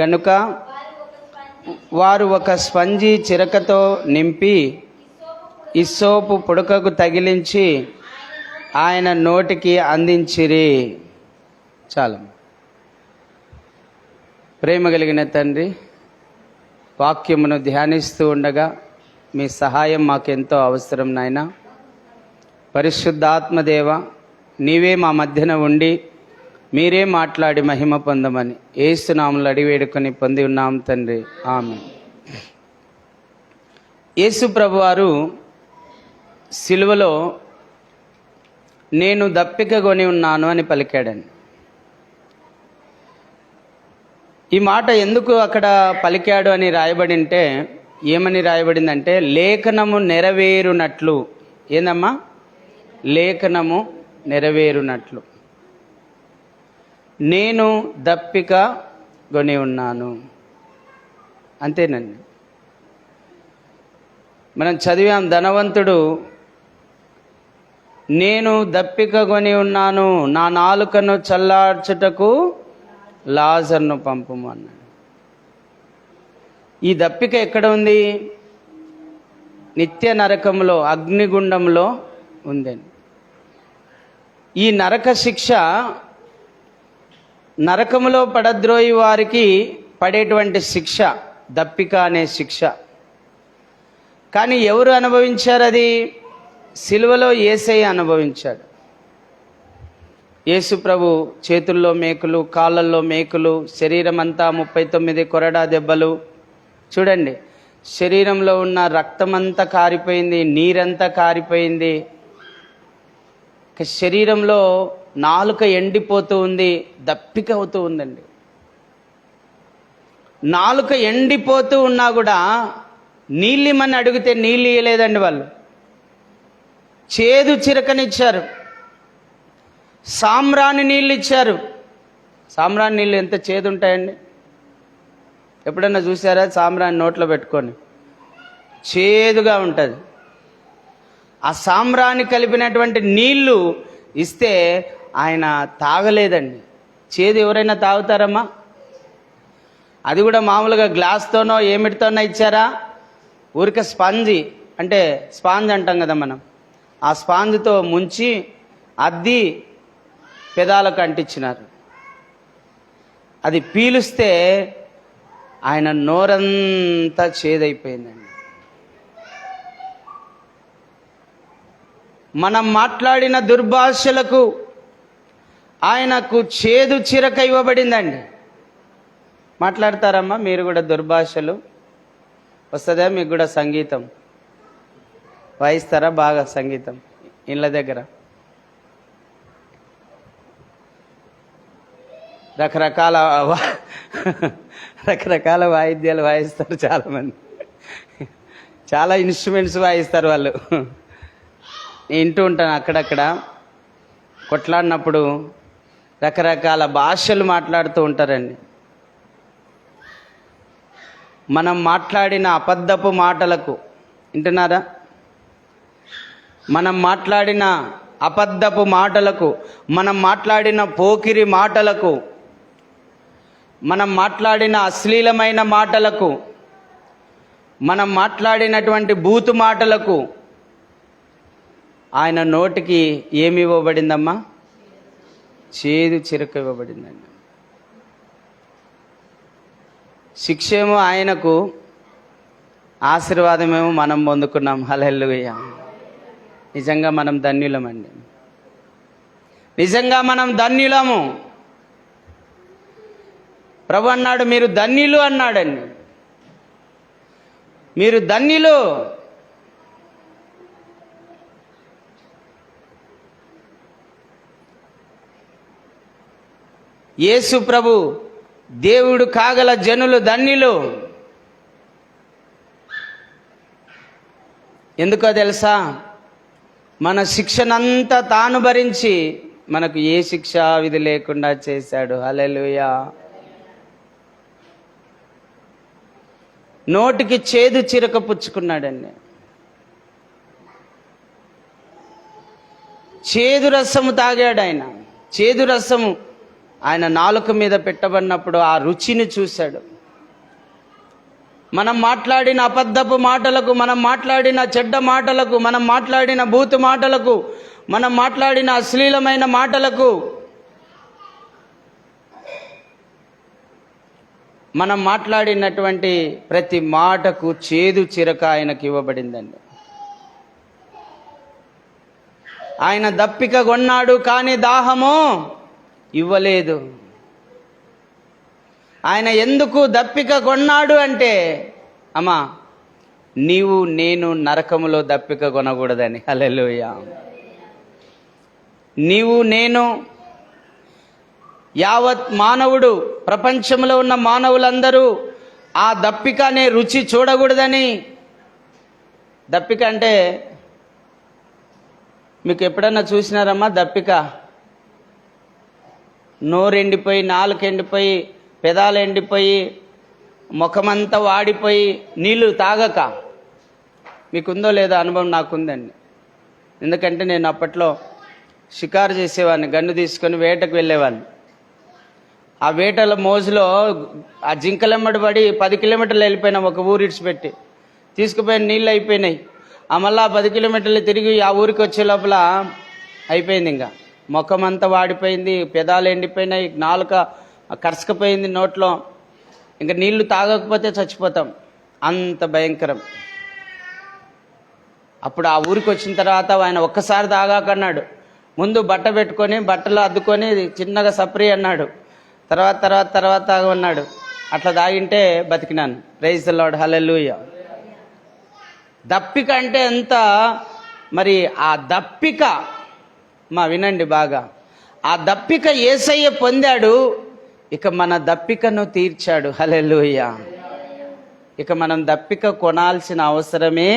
గనుక వారు ఒక స్పంజి చిరకతో నింపి ఇస్సోపు పుడకకు తగిలించి ఆయన నోటికి అందించిరి. చాలు. ప్రేమ కలిగిన తండ్రి, వాక్యమును ధ్యానిస్తూ ఉండగా మీ సహాయం మాకెంతో అవసరం నాయన. పరిశుద్ధాత్మదేవ, నీవే మా మధ్యన ఉండి మీరే మాట్లాడి మహిమ పొందమని యేసు నామములో అడివేడుకొని పొంది ఉన్నాం తండ్రి, ఆమేన్. యేసు ప్రభువారు సిలువలో నేను దప్పిక కొని ఉన్నాను అని పలికాడండి. ఈ మాట ఎందుకు అక్కడ పలికాడు అని రాయబడి ఉంటే ఏమని రాయబడిందంటే లేఖనము నెరవేరునట్లు. ఏందమ్మా? లేఖనము నెరవేరునట్లు నేను దప్పిక కొని ఉన్నాను. అంతేనండి. మనం చదివాం, ధనవంతుడు నేను దప్పిక కొని ఉన్నాను, నా నాలుకను చల్లార్చుటకు లాజర్ను పంపుము అన్నాడు. ఈ దప్పిక ఎక్కడ ఉంది? నిత్య నరకంలో, అగ్నిగుండంలో ఉందండి. ఈ నరక శిక్ష నరకములో పడద్రోయి వారికి పడేటువంటి శిక్ష, దప్పిక అనే శిక్ష. కానీ ఎవరు అనుభవించారు? అది సిలువలో యేసయ్య అనుభవించాడు. యేసు ప్రభు చేతుల్లో మేకులు, కాళ్ళల్లో మేకులు, శరీరం అంతా 39 కొరడా దెబ్బలు. చూడండి, శరీరంలో ఉన్న రక్తమంతా కారిపోయింది, నీరంతా కారిపోయింది. శరీరంలో నాలుక ఎండిపోతూ ఉంది, దప్పిక అవుతూ ఉందండి. నాలుక ఎండిపోతూ ఉన్నా కూడా నీళ్ళిమ్మని అడిగితే నీళ్ళు ఇయ్యలేదండి వాళ్ళు. చేదు చిరకనిచ్చారు, సాంబ్రాణి నీళ్ళు ఇచ్చారు. సాంబ్రాణి నీళ్ళు ఎంత చేదు ఉంటాయండి? ఎప్పుడన్నా చూసారా? సాంబ్రాణి నోట్లో పెట్టుకొని చేదుగా ఉంటుంది. ఆ సాంబ్రాణి కలిపినటువంటి నీళ్లు ఇస్తే ఆయన తాగలేదండి. చేదు ఎవరైనా తాగుతారమ్మా? అది కూడా మామూలుగా గ్లాస్తోనో ఏమిటితోనో ఇచ్చారా? ఊరికే స్పాంజి, అంటే స్పాంజ్ అంటాం కదా మనం, ఆ స్పాంజ్తో ముంచి అద్ది పెదాలకు అంటించినారు. అది పీలుస్తే ఆయన నోరంతా చేదైపోయిందండి. మనం మాట్లాడిన దుర్భాషలకు ఆయనకు చేదు చిరక ఇవ్వబడిందండి. మాట్లాడతారమ్మా మీరు కూడా దుర్భాషలు? వస్తుందా మీకు కూడా? సంగీతం వాయిస్తారా బాగా? సంగీతం ఇళ్ళ దగ్గర రకరకాల వాయిద్యాలు వాయిస్తారు చాలామంది. చాలా ఇన్స్ట్రుమెంట్స్ వాయిస్తారు వాళ్ళు. వింటూ ఉంటాను అక్కడక్కడ. కొట్లాడినప్పుడు రకరకాల భాషలు మాట్లాడుతూ ఉంటారండి. మనం మాట్లాడిన అబద్ధపు మాటలకు, వింటున్నారా? మనం మాట్లాడిన అబద్ధపు మాటలకు, మనం మాట్లాడిన పోకిరి మాటలకు, మనం మాట్లాడిన అశ్లీలమైన మాటలకు, మనం మాట్లాడినటువంటి బూతు మాటలకు ఆయన నోటికి ఏమి ఇవ్వబడిందమ్మా? చేదు చిరక ఇవ్వబడిందండి. శిక్షేమో ఆయనకు, ఆశీర్వాదమేమో మనం పొందుకున్నాం. హల్లెలూయా. నిజంగా మనం ధన్యులమండి. నిజంగా మనం ధన్యులము. ప్రభు అన్నాడు, మీరు ధన్యులు అన్నాడండి. మీరు ధన్యులు. యేసు ప్రభు దేవుడు కాగల జనులు ధన్యులు. ఎందుకో తెలుసా? మన శిక్షనంతా తాను భరించి మనకు ఏ శిక్షా విధి లేకుండా చేశాడు. హల్లెలూయా. నోటికి చేదు చిరక పుచ్చుకున్నాడండి. చేదు రసము తాగాడు ఆయన. చేదు రసము ఆయన నాలుక మీద పెట్టబడినప్పుడు ఆ రుచిని చూశాడు. మనం మాట్లాడిన అబద్ధపు మాటలకు, మనం మాట్లాడిన చెడ్డ మాటలకు, మనం మాట్లాడిన బూతు మాటలకు, మనం మాట్లాడిన అశ్లీలమైన మాటలకు, మనం మాట్లాడినటువంటి ప్రతి మాటకు చేదు చిరక ఆయనకి ఇవ్వబడిందండి. ఆయన దప్పిక కొన్నాడు కానీ దాహము ఇవ్వలేదు. ఆయన ఎందుకు దప్పిక కొన్నాడు అంటే, అమ్మా నీవు నేను నరకములో దప్పిక కొనకూడదని. హల్లెలూయా. నీవు నేను యావత్ మానవుడు, ప్రపంచంలో ఉన్న మానవులందరూ ఆ దప్పిక అనే రుచి చూడకూడదని. దప్పిక అంటే మీకు ఎప్పుడన్నా చూసినారమ్మా? దప్పిక నోరు ఎండిపోయి, నాలుక ఎండిపోయి, పెదాలు ఎండిపోయి, ముఖమంతా వాడిపోయి నీళ్ళు తాగక. మీకుందో లేదో అనుభవం? నాకుందండి. ఎందుకంటే నేను అప్పట్లో షికారు చేసేవాడిని, గన్ను తీసుకొని వేటకు వెళ్ళేవాడిని. ఆ వేటల మోజులో ఆ జింకలెమ్మడి పడి 10 కిలోమీటర్లు వెళ్ళిపోయినాం, ఒక ఊరు ఇడిచిపెట్టి. తీసుకుపోయిన నీళ్ళు అయిపోయినాయి. ఆ మళ్ళా 10 కిలోమీటర్లు తిరిగి ఆ ఊరికి వచ్చే లోపల అయిపోయింది. ఇంకా ముఖం అంతా వాడిపోయింది, పెదాలు ఎండిపోయినాయి, నాలుక కరుసుకుపోయింది నోట్లో. ఇంకా నీళ్లు తాగకపోతే చచ్చిపోతాం, అంత భయంకరం. అప్పుడు ఆ ఊరికి వచ్చిన తర్వాత ఆయన ఒక్కసారి తాగాకన్నాడు. ముందు బట్ట పెట్టుకొని బట్టలో అద్దుకొని చిన్నగా సప్రీ అన్నాడు. తర్వాత తాగమన్నాడు. అట్లా తాగింటే బతికినాను. ప్రైజ్ ది లార్డ్, హల్లెలూయా. దప్పిక అంటే ఎంత మరి ఆ దప్పిక వినండి బాగా. ఆ దప్పిక యేసయ్య పొందాడు, ఇక మన దప్పికను తీర్చాడు. హల్లెలూయా. ఇక మనం దప్పిక కొనాల్సిన అవసరమే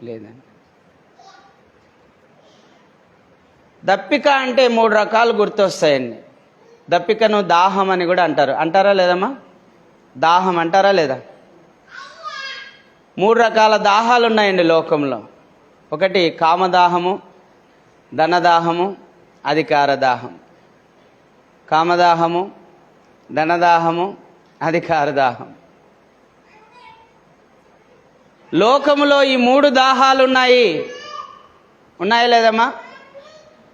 లేదండి. దప్పిక అంటే 3 రకాలు గుర్తొస్తాయండి. దప్పికను దాహం అని కూడా అంటారు. అంటారా లేదమ్మా? దాహం అంటారా లేదా? 3 రకాల దాహాలు ఉన్నాయండి లోకంలో. ఒకటి కామదాహము, ధనదాహము, అధికార దాహం. కామదాహము, ధనదాహము, అధికార దాహం. లోకములో ఈ 3 దాహాలు ఉన్నాయా లేదమ్మా?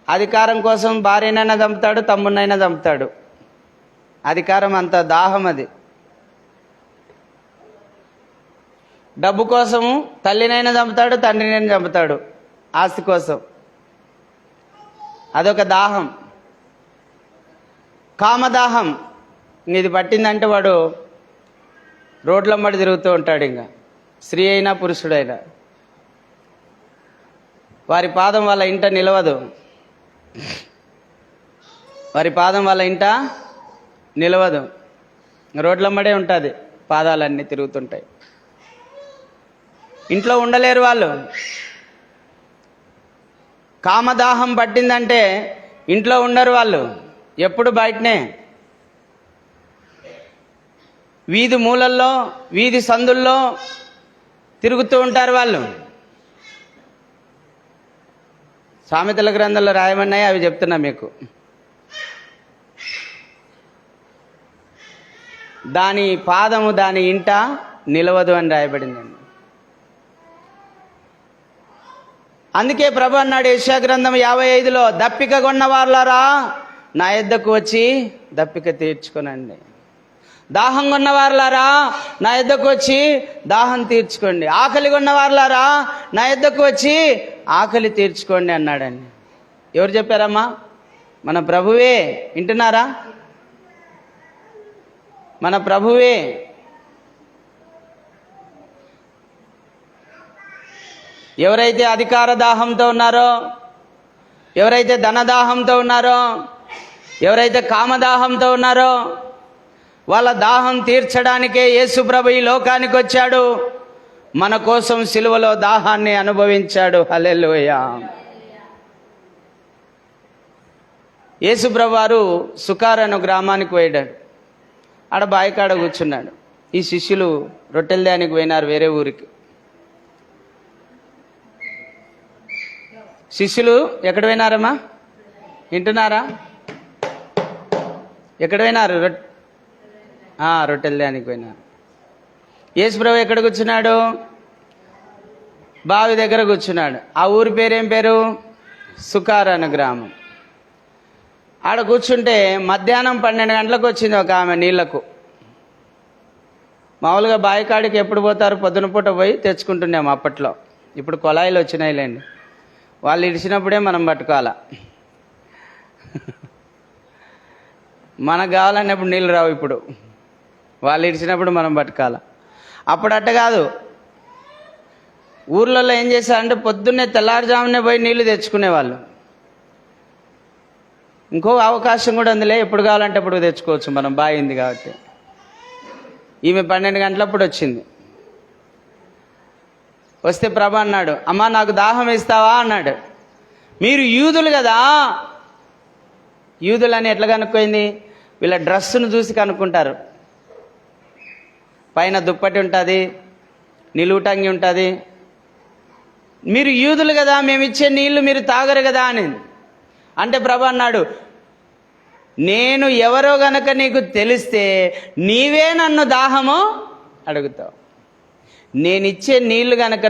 అధికారం కోసం భార్యనైనా చంపుతాడు, తమ్ముడినైనా చంపుతాడు. అధికారం అంత దాహం అది. డబ్బు కోసము తల్లినైనా చంపుతాడు, తండ్రినైనా చంపుతాడు, ఆస్తి కోసం. అదొక దాహం. కామదాహం, ఇది పట్టిందంటే వాడు రోడ్లమ్మడి తిరుగుతూ ఉంటాడు. ఇంకా స్త్రీ అయినా పురుషుడైనా వారి పాదం వాళ్ళ ఇంట నిలవదు. రోడ్లమ్మడే ఉంటుంది, పాదాలన్నీ తిరుగుతుంటాయి. ఇంట్లో ఉండలేరు వాళ్ళు. కామదాహం పట్టిందంటే ఇంట్లో ఉండరు వాళ్ళు, ఎప్పుడు బయటనే. వీధి మూలల్లో, వీధి సందుల్లో తిరుగుతూ ఉంటారు వాళ్ళు. సామెతల గ్రంథంలో రాయమన్నాయి, అవి చెప్తున్నా మీకు. దాని పాదము దాని ఇంట నిలవదు అని రాయబడిందండి. అందుకే ప్రభు అన్నాడు యెషయా గ్రంథం 55లో, దప్పిక కొన్నవారులారా నా యొద్దకు వచ్చి దప్పిక తీర్చుకోనండి. దాహం కొన్నవారులారా నా యొద్దకు వచ్చి దాహం తీర్చుకోండి. ఆకలి కొన్నవారులారా నా యొద్దకు వచ్చి ఆకలి తీర్చుకోండి అన్నాడండి. ఎవరు చెప్పారమ్మా? మన ప్రభువే. వింటున్నారా? మన ప్రభువే. ఎవరైతే అధికార దాహంతో ఉన్నారో, ఎవరైతే ధనదాహంతో ఉన్నారో, ఎవరైతే కామదాహంతో ఉన్నారో, వాళ్ళ దాహం తీర్చడానికే యేసు ప్రభు ఈ లోకానికి వచ్చాడు. మన కోసం సిలువలో దాహాన్ని అనుభవించాడు. హల్లెలూయా. యేసు ప్రభు వారు సుకార్ అనే గ్రామానికి పోయాడు. ఆడ బాయికాడ కూర్చున్నాడు. ఈ శిష్యులు రొట్టెల దానికి పోయినారు వేరే ఊరికి. శిష్యులు ఎక్కడ పోయినారమ్మా? వింటున్నారా? ఎక్కడ పోయినారు? రొట్టెల దానికి పోయినారు. యేసు ప్రభు ఎక్కడ కూర్చున్నాడు? బావి దగ్గర కూర్చున్నాడు. ఆ ఊరి పేరేం పేరు? సుకార్ అనే గ్రామం. ఆడ కూర్చుంటే మధ్యాహ్నం 12 గంటలకు వచ్చింది ఒక ఆమె నీళ్లకు. మామూలుగా బావికాడికి ఎప్పుడు పోతారు? పొద్దున పూట పోయి తెచ్చుకుంటున్నాము అప్పట్లో. ఇప్పుడు కొలాయిలు వచ్చినాయిలేండి. వాళ్ళు ఇడిచినప్పుడే మనం పట్టుకోవాలా. మనకు కావాలన్నప్పుడు నీళ్ళు రావు. ఇప్పుడు వాళ్ళు ఇడిచినప్పుడు మనం పట్టుకోవాలా. అప్పుడు అట్ట కాదు. ఊర్లలో ఏం చేశారంటే పొద్దున్నే తెల్లారుజామునే పోయి నీళ్లు తెచ్చుకునేవాళ్ళు. ఇంకో అవకాశం కూడా ఉందిలే, ఎప్పుడు కావాలంటే అప్పుడు తెచ్చుకోవచ్చు మనం, బాగుంది కాబట్టి. ఈమె 12 గంటలప్పుడు వచ్చింది. వస్తే ప్రభు అన్నాడు, అమ్మా నాకు దాహం ఇస్తావా అన్నాడు. మీరు యూదులు కదా, యూదులని ఎట్లా కనుక్కోయింది? వీళ్ళ డ్రెస్సును చూసి కనుక్కుంటారు. పైన దుప్పటి ఉంటుంది, నిలువుటంగి ఉంటుంది. మీరు యూదులు కదా, మేము ఇచ్చే నీళ్లు మీరు తాగరు కదా అని అంటే ప్రభు అన్నాడు, నేను ఎవరో గనక నీకు తెలిస్తే నీవే నన్ను దాహమో అడుగుతావు. నేనిచ్చే నీళ్లు గనక